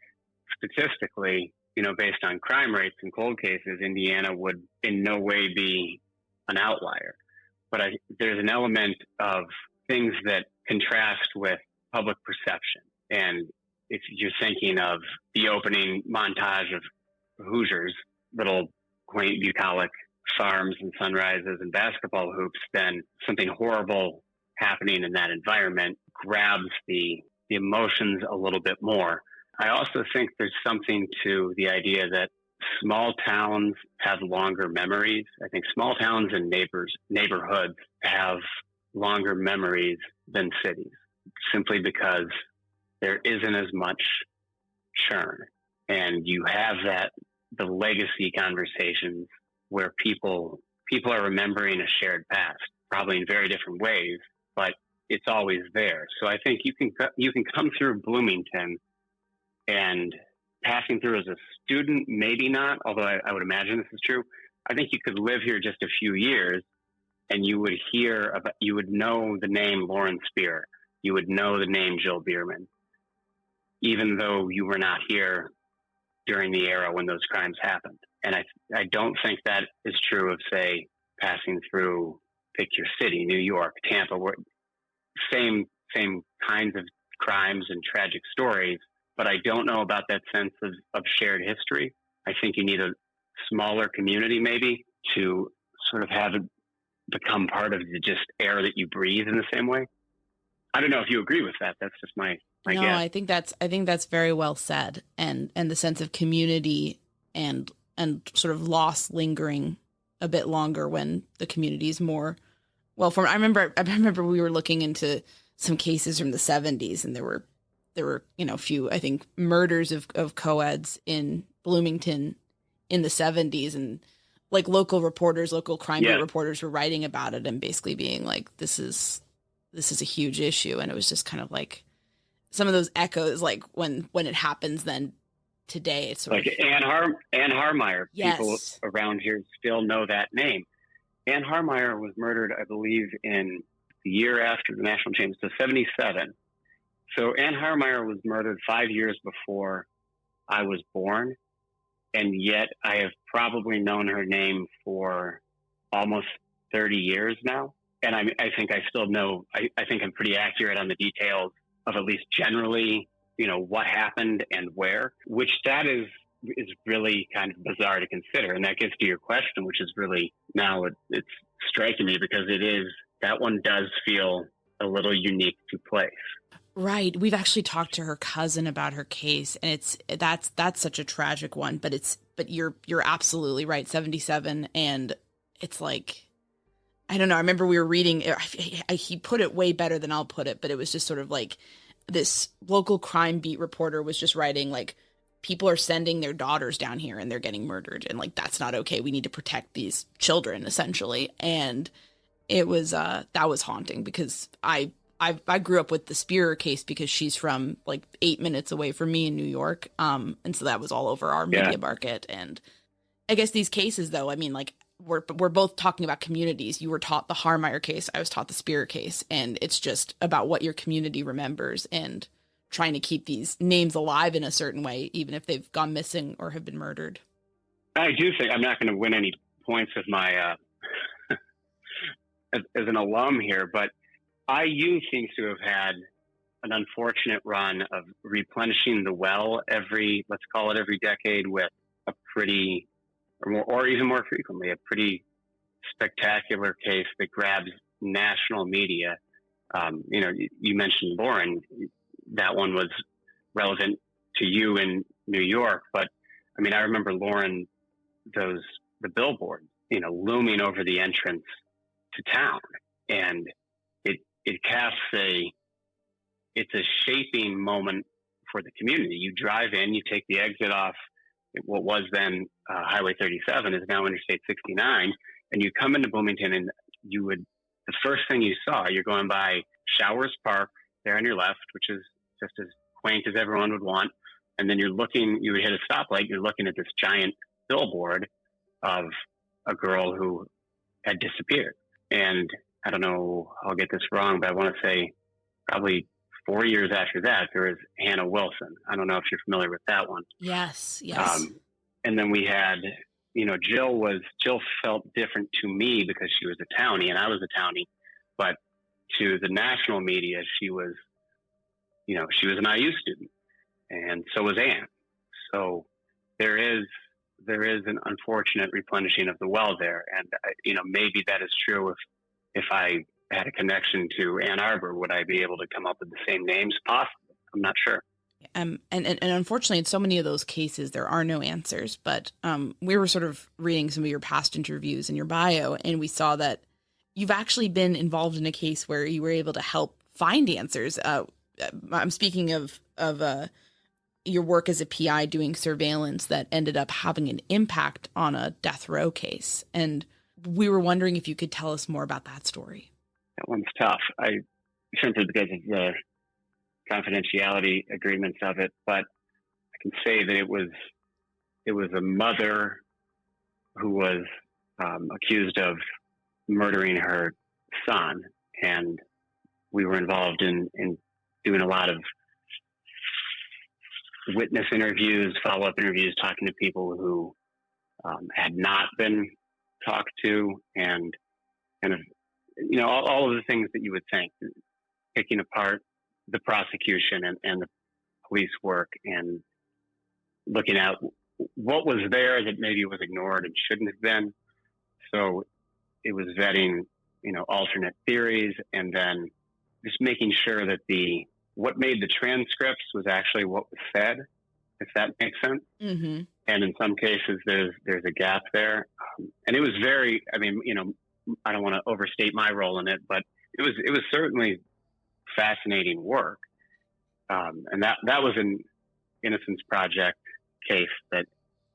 statistically, based on crime rates and cold cases, Indiana would in no way be an outlier. But there's an element of things that contrast with public perception. And if you're thinking of the opening montage of Hoosiers, little quaint bucolic farms and sunrises and basketball hoops, then something horrible happening in that environment grabs the emotions a little bit more. I also think there's something to the idea that small towns have longer memories. I think small towns and neighborhoods have longer memories than cities, simply because there isn't as much churn. And you have the legacy conversations where people people are remembering a shared past, probably in very different ways, but it's always there. So I think you can come through Bloomington, and passing through as a student, maybe not, although I would imagine this is true. I think you could live here just a few years, and you would know the name Lauren Spear. You would know the name Jill Bierman, even though you were not here during the era when those crimes happened. And I don't think that is true of, say, passing through, pick your city, New York, Tampa, where same kinds of crimes and tragic stories. But I don't know about that sense of shared history. I think you need a smaller community maybe to sort of have it become part of the just air that you breathe in the same way. I don't know if you agree with that. That's just my no, guess. I think that's very well said. And the sense of community and sort of loss lingering a bit longer when the community is more well formed. I remember we were looking into some cases from the 70s, and there were a few, I think, murders of co-eds in Bloomington in the 70s, and like local crime beat reporters were writing about it and basically being like, this is a huge issue. And it was just kind of like some of those echoes, like when it happens, then today it's sort like Ann Harmeyer. Yes. People around here still know that name. Ann Harmeyer was murdered, I believe, in the year after the national change, so 77. So Ann Harmeyer was murdered 5 years before I was born, and yet I have probably known her name for almost 30 years now. And I think I still know, I think I'm pretty accurate on the details of at least generally, what happened and where, which that is really kind of bizarre to consider. And that gets to your question, which is really now it's striking me because that one does feel a little unique to place. Right. We've actually talked to her cousin about her case, and that's such a tragic one, but you're absolutely right. 77. And it's like, I don't know. I remember we were reading, he put it way better than I'll put it, but it was just sort of like this local crime beat reporter was just writing like, people are sending their daughters down here and they're getting murdered. And like, that's not okay. We need to protect these children essentially. And it was, that was haunting because I grew up with the Spear case because she's from like 8 minutes away from me in New York. And so that was all over our media market. And I guess these cases though, I mean, like we're both talking about communities. You were taught the Harmeyer case. I was taught the Spear case. And it's just about what your community remembers and trying to keep these names alive in a certain way, even if they've gone missing or have been murdered. I do think I'm not going to win any points with my, as an alum here, but IU seems to have had an unfortunate run of replenishing the well let's call it every decade with a pretty, or even more frequently, a pretty spectacular case that grabs national media. You mentioned Lauren. That one was relevant to you in New York, but I mean, I remember Lauren, the billboard, looming over the entrance to town, and it casts it's a shaping moment for the community. You drive in, you take the exit off what was then Highway 37 is now Interstate 69, and you come into Bloomington, and the first thing you saw, you're going by Showers Park there on your left, which is just as quaint as everyone would want. And then you would hit a stoplight, you're looking at this giant billboard of a girl who had disappeared. And I don't know, I'll get this wrong, but I want to say probably 4 years after that, there was Hannah Wilson. I don't know if you're familiar with that one. Yes. And then we had, Jill felt different to me because she was a townie and I was a townie, but to the national media, she was an IU student, and so was Anne. So there is an unfortunate replenishing of the well there. And, maybe that is true if I had a connection to Ann Arbor, would I be able to come up with the same names? Possibly. I'm not sure. And unfortunately, in so many of those cases, there are no answers. But we were sort of reading some of your past interviews in your bio, and we saw that you've actually been involved in a case where you were able to help find answers. I'm speaking of your work as a PI doing surveillance that ended up having an impact on a death row case. And we were wondering if you could tell us more about that story. That one's tough. Simply because of the confidentiality agreements of it, but I can say that it was a mother who was accused of murdering her son, and we were involved in doing a lot of witness interviews, follow-up interviews, talking to people who had not been talked to, and kind of, all of the things that you would think, picking apart the prosecution and the police work and looking at what was there that maybe was ignored and shouldn't have been. So it was vetting, alternate theories, and then just making sure that what made the transcripts was actually what was said, if that makes sense. Mm-hmm. And in some cases, there's a gap there. And it was very, I don't want to overstate my role in it, but it was certainly fascinating work. And that was an Innocence Project case that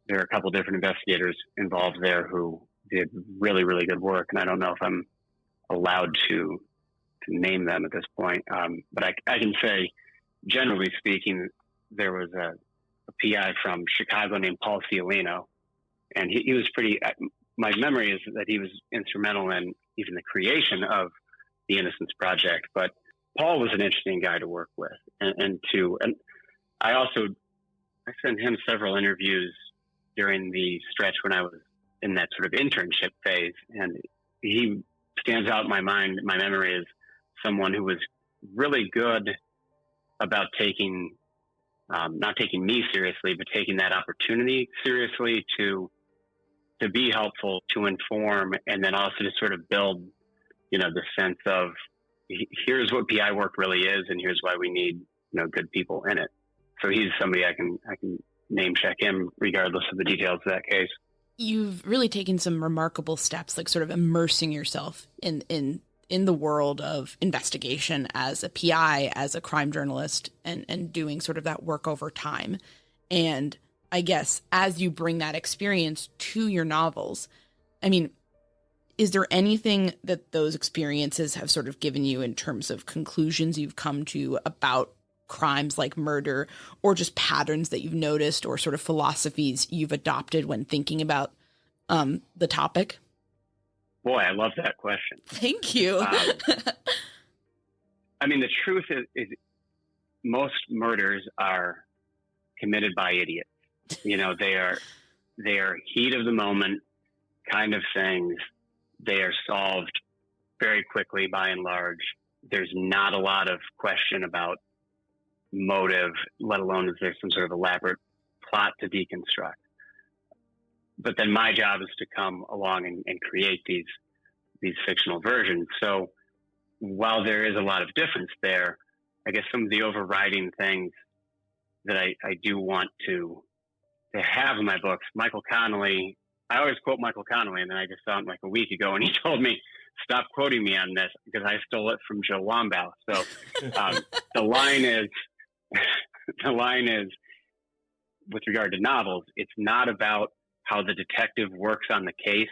there are a couple different investigators involved there who did really, really good work. And I don't know if I'm allowed to name them at this point. But I can say, generally speaking, there was a PI from Chicago named Paul Ciolino, and he was my memory is that he was instrumental in even the creation of the Innocence Project. But Paul was an interesting guy to work with, and I sent him several interviews during the stretch when I was in that sort of internship phase, and he stands out in my mind, my memory, as someone who was really good about not taking me seriously, but taking that opportunity seriously to be helpful, to inform, and then also to sort of build, the sense of here's what PI work really is, and here's why we need, good people in it. So he's somebody I can name check him regardless of the details of that case. You've really taken some remarkable steps, like sort of immersing yourself in the world of investigation as a PI, as a crime journalist, and doing sort of that work over time. And I guess as you bring that experience to your novels, is there anything that those experiences have sort of given you in terms of conclusions you've come to about crimes like murder, or just patterns that you've noticed, or sort of philosophies you've adopted when thinking about the topic? Boy, I love that question. Thank you. The truth is most murders are committed by idiots. They are heat of the moment kind of things. They are solved very quickly by and large. There's not a lot of question about motive, let alone is there some sort of elaborate plot to deconstruct. But then my job is to come along and create these fictional versions. So while there is a lot of difference there, I guess some of the overriding things that I do want to have in my books, Michael Connelly, I always quote Michael Connelly, and then I just saw him like a week ago, and he told me, stop quoting me on this because I stole it from Joe Wambaugh. So the line is, with regard to novels, it's not about how the detective works on the case.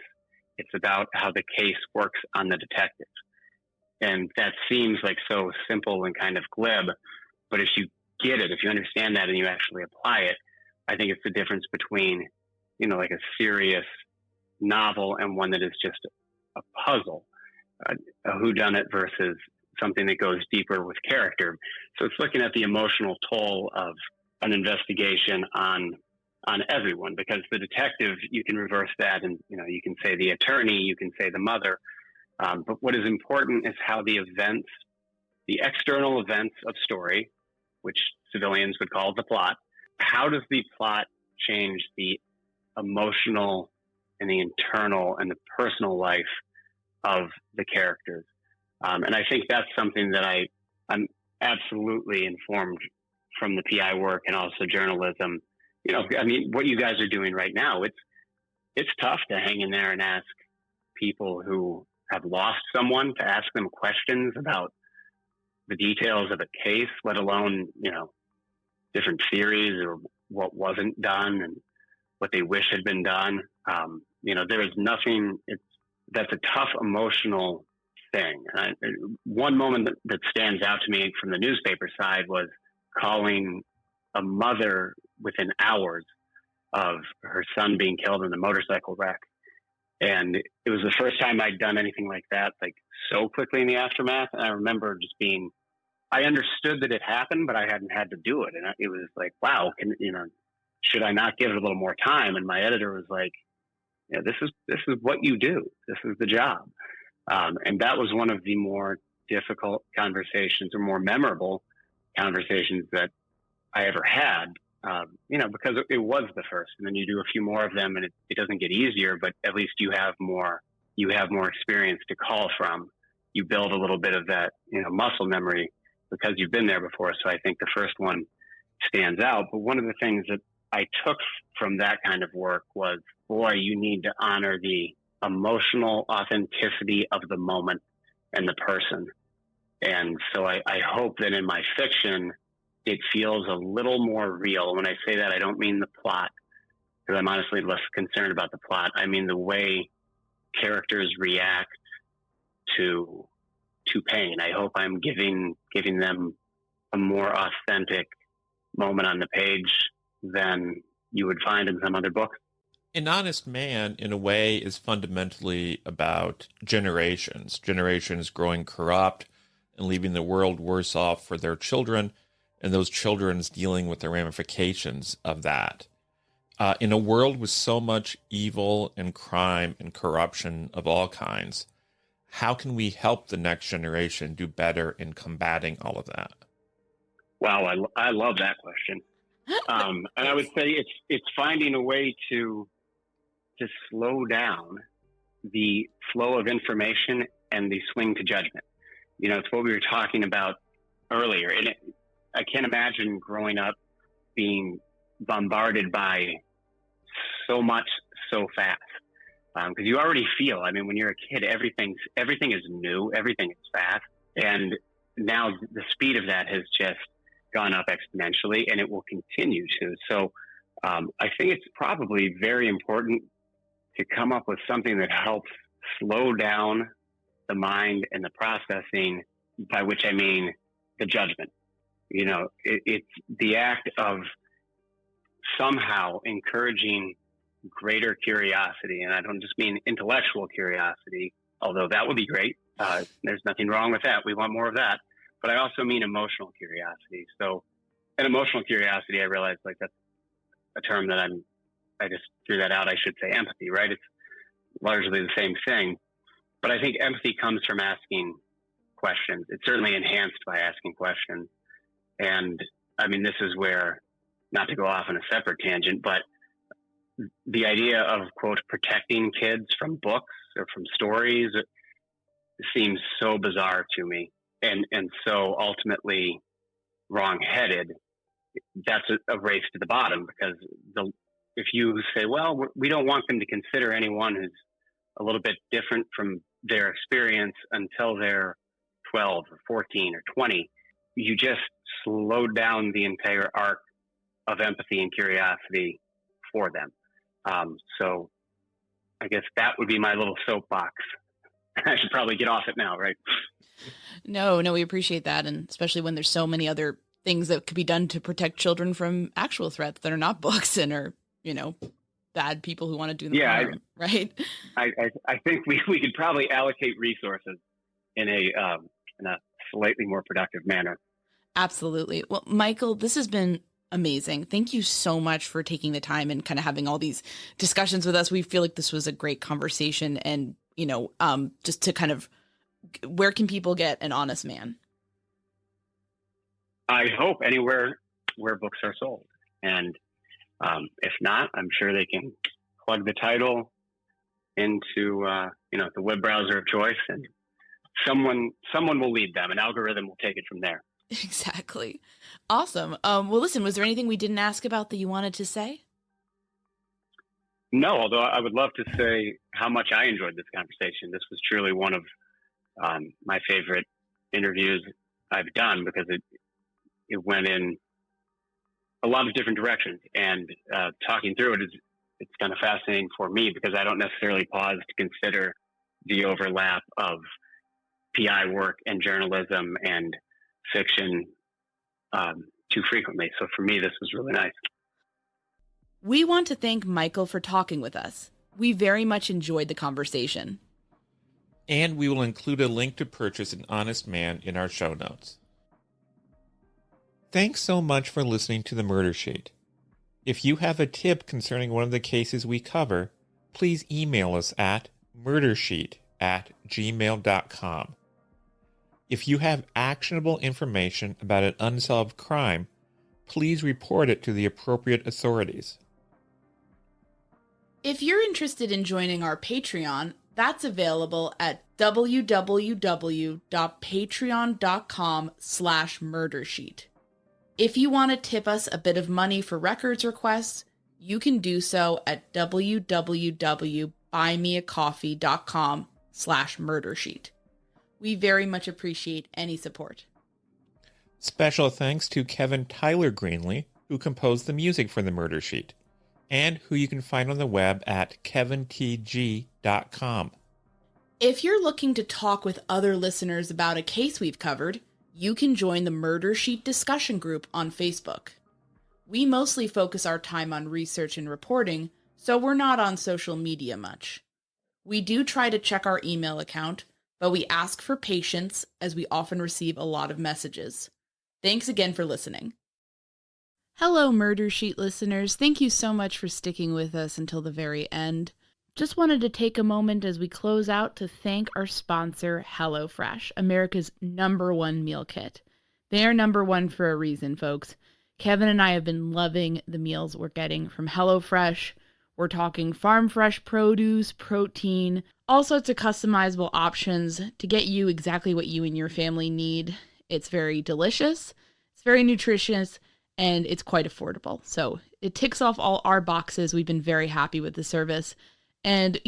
It's about how the case works on the detective. And that seems like so simple and kind of glib, but if you get it, if you understand that and you actually apply it, I think it's the difference between, like a serious novel and one that is just a puzzle, a whodunit versus something that goes deeper with character. So it's looking at the emotional toll of an investigation on everyone, because the detective, you can reverse that and, you can say the attorney, you can say the mother. But what is important is how the external events of story, which civilians would call the plot, how does the plot change the emotional and the internal and the personal life of the characters? And I think that's something that I'm absolutely informed from the PI work and also journalism. What you guys are doing right now, it's tough to hang in there and ask people who have lost someone, to ask them questions about the details of a case, let alone, different theories or what wasn't done and what they wish had been done. There is nothing, that's a tough emotional thing. One moment that stands out to me from the newspaper side was calling a mother within hours of her son being killed in a motorcycle wreck. And it was the first time I'd done anything like that, like so quickly in the aftermath. And I remember just I understood that it happened, but I hadn't had to do it. And it was like, wow, should I not give it a little more time? And my editor was like, yeah, this is what you do. This is the job. And that was one of the more difficult conversations, or more memorable conversations, that I ever had, because it was the first. And then you do a few more of them and it doesn't get easier, but at least you have more experience to call from. You build a little bit of that, muscle memory because you've been there before. So I think the first one stands out. But one of the things that I took from that kind of work was, boy, you need to honor the emotional authenticity of the moment and the person. And so I hope that in my fiction, it feels a little more real. When I say that, I don't mean the plot, because I'm honestly less concerned about the plot. I mean the way characters react to pain. I hope I'm giving them a more authentic moment on the page than you would find in some other books. An Honest Man, in a way, is fundamentally about generations growing corrupt and leaving the world worse off for their children, and those children's dealing with the ramifications of that. In a world with so much evil and crime and corruption of all kinds, how can we help the next generation do better in combating all of that? Wow, I love that question. And I would say it's finding a way to slow down the flow of information and the swing to judgment. It's what we were talking about earlier. And I can't imagine growing up being bombarded by so much so fast. Because you already feel, when you're a kid, everything is new, everything is fast. And now the speed of that has just gone up exponentially, and it will continue to. So I think it's probably very important to come up with something that helps slow down the mind and the processing, by which I mean the judgment. It's the act of somehow encouraging greater curiosity. And I don't just mean intellectual curiosity, although that would be great. There's nothing wrong with that. We want more of that. But I also mean emotional curiosity. So an emotional curiosity, I realize that's a term that I just threw that out. I should say empathy, right? It's largely the same thing. But I think empathy comes from asking questions. It's certainly enhanced by asking questions. And this is where, not to go off on a separate tangent, but the idea of, quote, protecting kids from books or from stories seems so bizarre to me, and so ultimately wrong-headed. That's a race to the bottom, because if you say, well, we don't want them to consider anyone who's a little bit different from their experience until they're 12 or 14 or 20, you just slow down the entire arc of empathy and curiosity for them. So I guess that would be my little soapbox. I should probably get off it now, right? No, we appreciate that. And especially when there's so many other things that could be done to protect children from actual threats that are not books and are, bad people who want to do them harm, right? I think we could probably allocate resources in a slightly more productive manner. Absolutely. Well, Michael, this has been amazing. Thank you so much for taking the time and kind of having all these discussions with us. We feel like this was a great conversation, and, just to kind of, where can people get An Honest Man? I hope anywhere where books are sold. And if not, I'm sure they can plug the title into, the web browser of choice, and someone will lead them. An algorithm will take it from there. Exactly. Awesome. Well, listen, was there anything we didn't ask about that you wanted to say? No, although I would love to say how much I enjoyed this conversation. This was truly one of my favorite interviews I've done, because it went in a lot of different directions, and talking through it's kind of fascinating for me, because I don't necessarily pause to consider the overlap of PI work and journalism and fiction too frequently. So for me, this was really nice. We want to thank Michael for talking with us. We very much enjoyed the conversation. And we will include a link to purchase An Honest Man in our show notes. Thanks so much for listening to The Murder Sheet. If you have a tip concerning one of the cases we cover, please email us at murdersheet@gmail.com. If you have actionable information about an unsolved crime, please report it to the appropriate authorities. If you're interested in joining our Patreon, that's available at www.patreon.com/murdersheet. If you want to tip us a bit of money for records requests, you can do so at www.buymeacoffee.com/murdersheet. We very much appreciate any support. Special thanks to Kevin Tyler Greenlee, who composed the music for The Murder Sheet, and who you can find on the web at kevintg.com. If you're looking to talk with other listeners about a case we've covered, you can join the Murder Sheet discussion group on Facebook. We mostly focus our time on research and reporting, so we're not on social media much. We do try to check our email account, but we ask for patience as we often receive a lot of messages. Thanks again for listening. Hello, Murder Sheet listeners. Thank you so much for sticking with us until the very end. Just wanted to take a moment as we close out to thank our sponsor, HelloFresh, America's #1 meal kit. They are #1 for a reason, folks. Kevin and I have been loving the meals we're getting from HelloFresh. We're talking farm fresh produce, protein, all sorts of customizable options to get you exactly what you and your family need. It's very delicious, it's very nutritious, and it's quite affordable. So it ticks off all our boxes. We've been very happy with the service. And,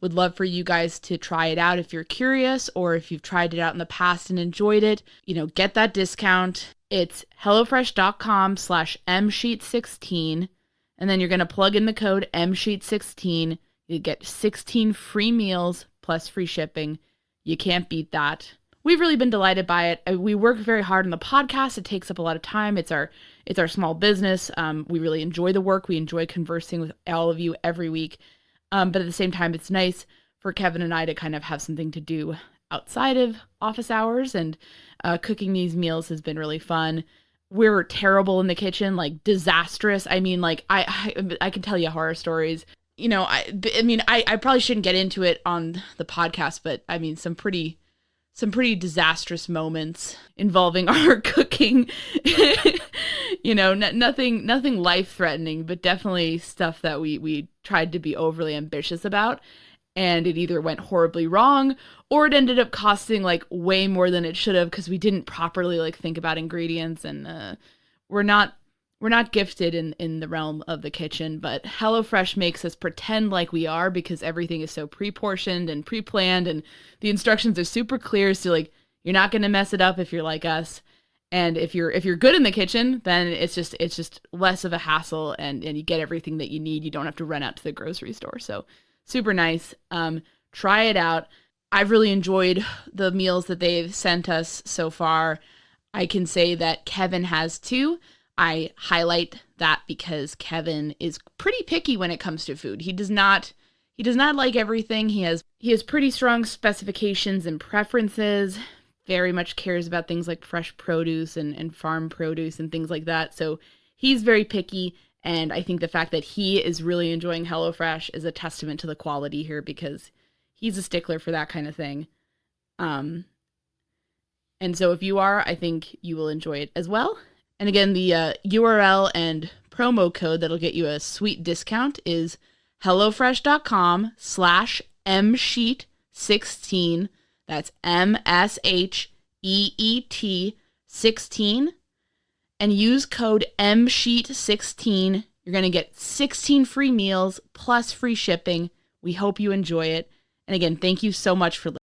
would love for you guys to try it out if you're curious, or if you've tried it out in the past and enjoyed it, get that discount. It's hellofresh.com/msheet16. And then you're going to plug in the code msheet16. You get 16 free meals plus free shipping. You can't beat that. We've really been delighted by it. We work very hard on the podcast. It takes up a lot of time. It's our small business. We really enjoy the work. We enjoy conversing with all of you every week. But at the same time, it's nice for Kevin and I to kind of have something to do outside of office hours, and cooking these meals has been really fun. We're terrible in the kitchen, like disastrous. I mean, like I can tell you horror stories. I probably shouldn't get into it on the podcast, but I mean, some pretty disastrous moments involving our cooking. Nothing life-threatening, but definitely stuff that we tried to be overly ambitious about, and it either went horribly wrong or it ended up costing like way more than it should have because we didn't properly like think about ingredients, and we're not gifted in the realm of the kitchen, but HelloFresh makes us pretend like we are because everything is so pre-portioned and pre-planned, and the instructions are super clear, so like you're not going to mess it up if you're like us. And if you're good in the kitchen, then it's just less of a hassle, and you get everything that you need. You don't have to run out to the grocery store. So super nice. Try it out. I've really enjoyed the meals that they've sent us so far. I can say that Kevin has too. I highlight that because Kevin is pretty picky when it comes to food. He does not like everything. He has pretty strong specifications and preferences. Very much cares about things like fresh produce and farm produce and things like that. So he's very picky, and I think the fact that he is really enjoying HelloFresh is a testament to the quality here, because he's a stickler for that kind of thing. And so if you are, I think you will enjoy it as well. And again, the URL and promo code that'll get you a sweet discount is hellofresh.com/msheet16. That's MSHEET 16. And use code msheet16. You're going to get 16 free meals plus free shipping. We hope you enjoy it. And again, thank you so much for listening.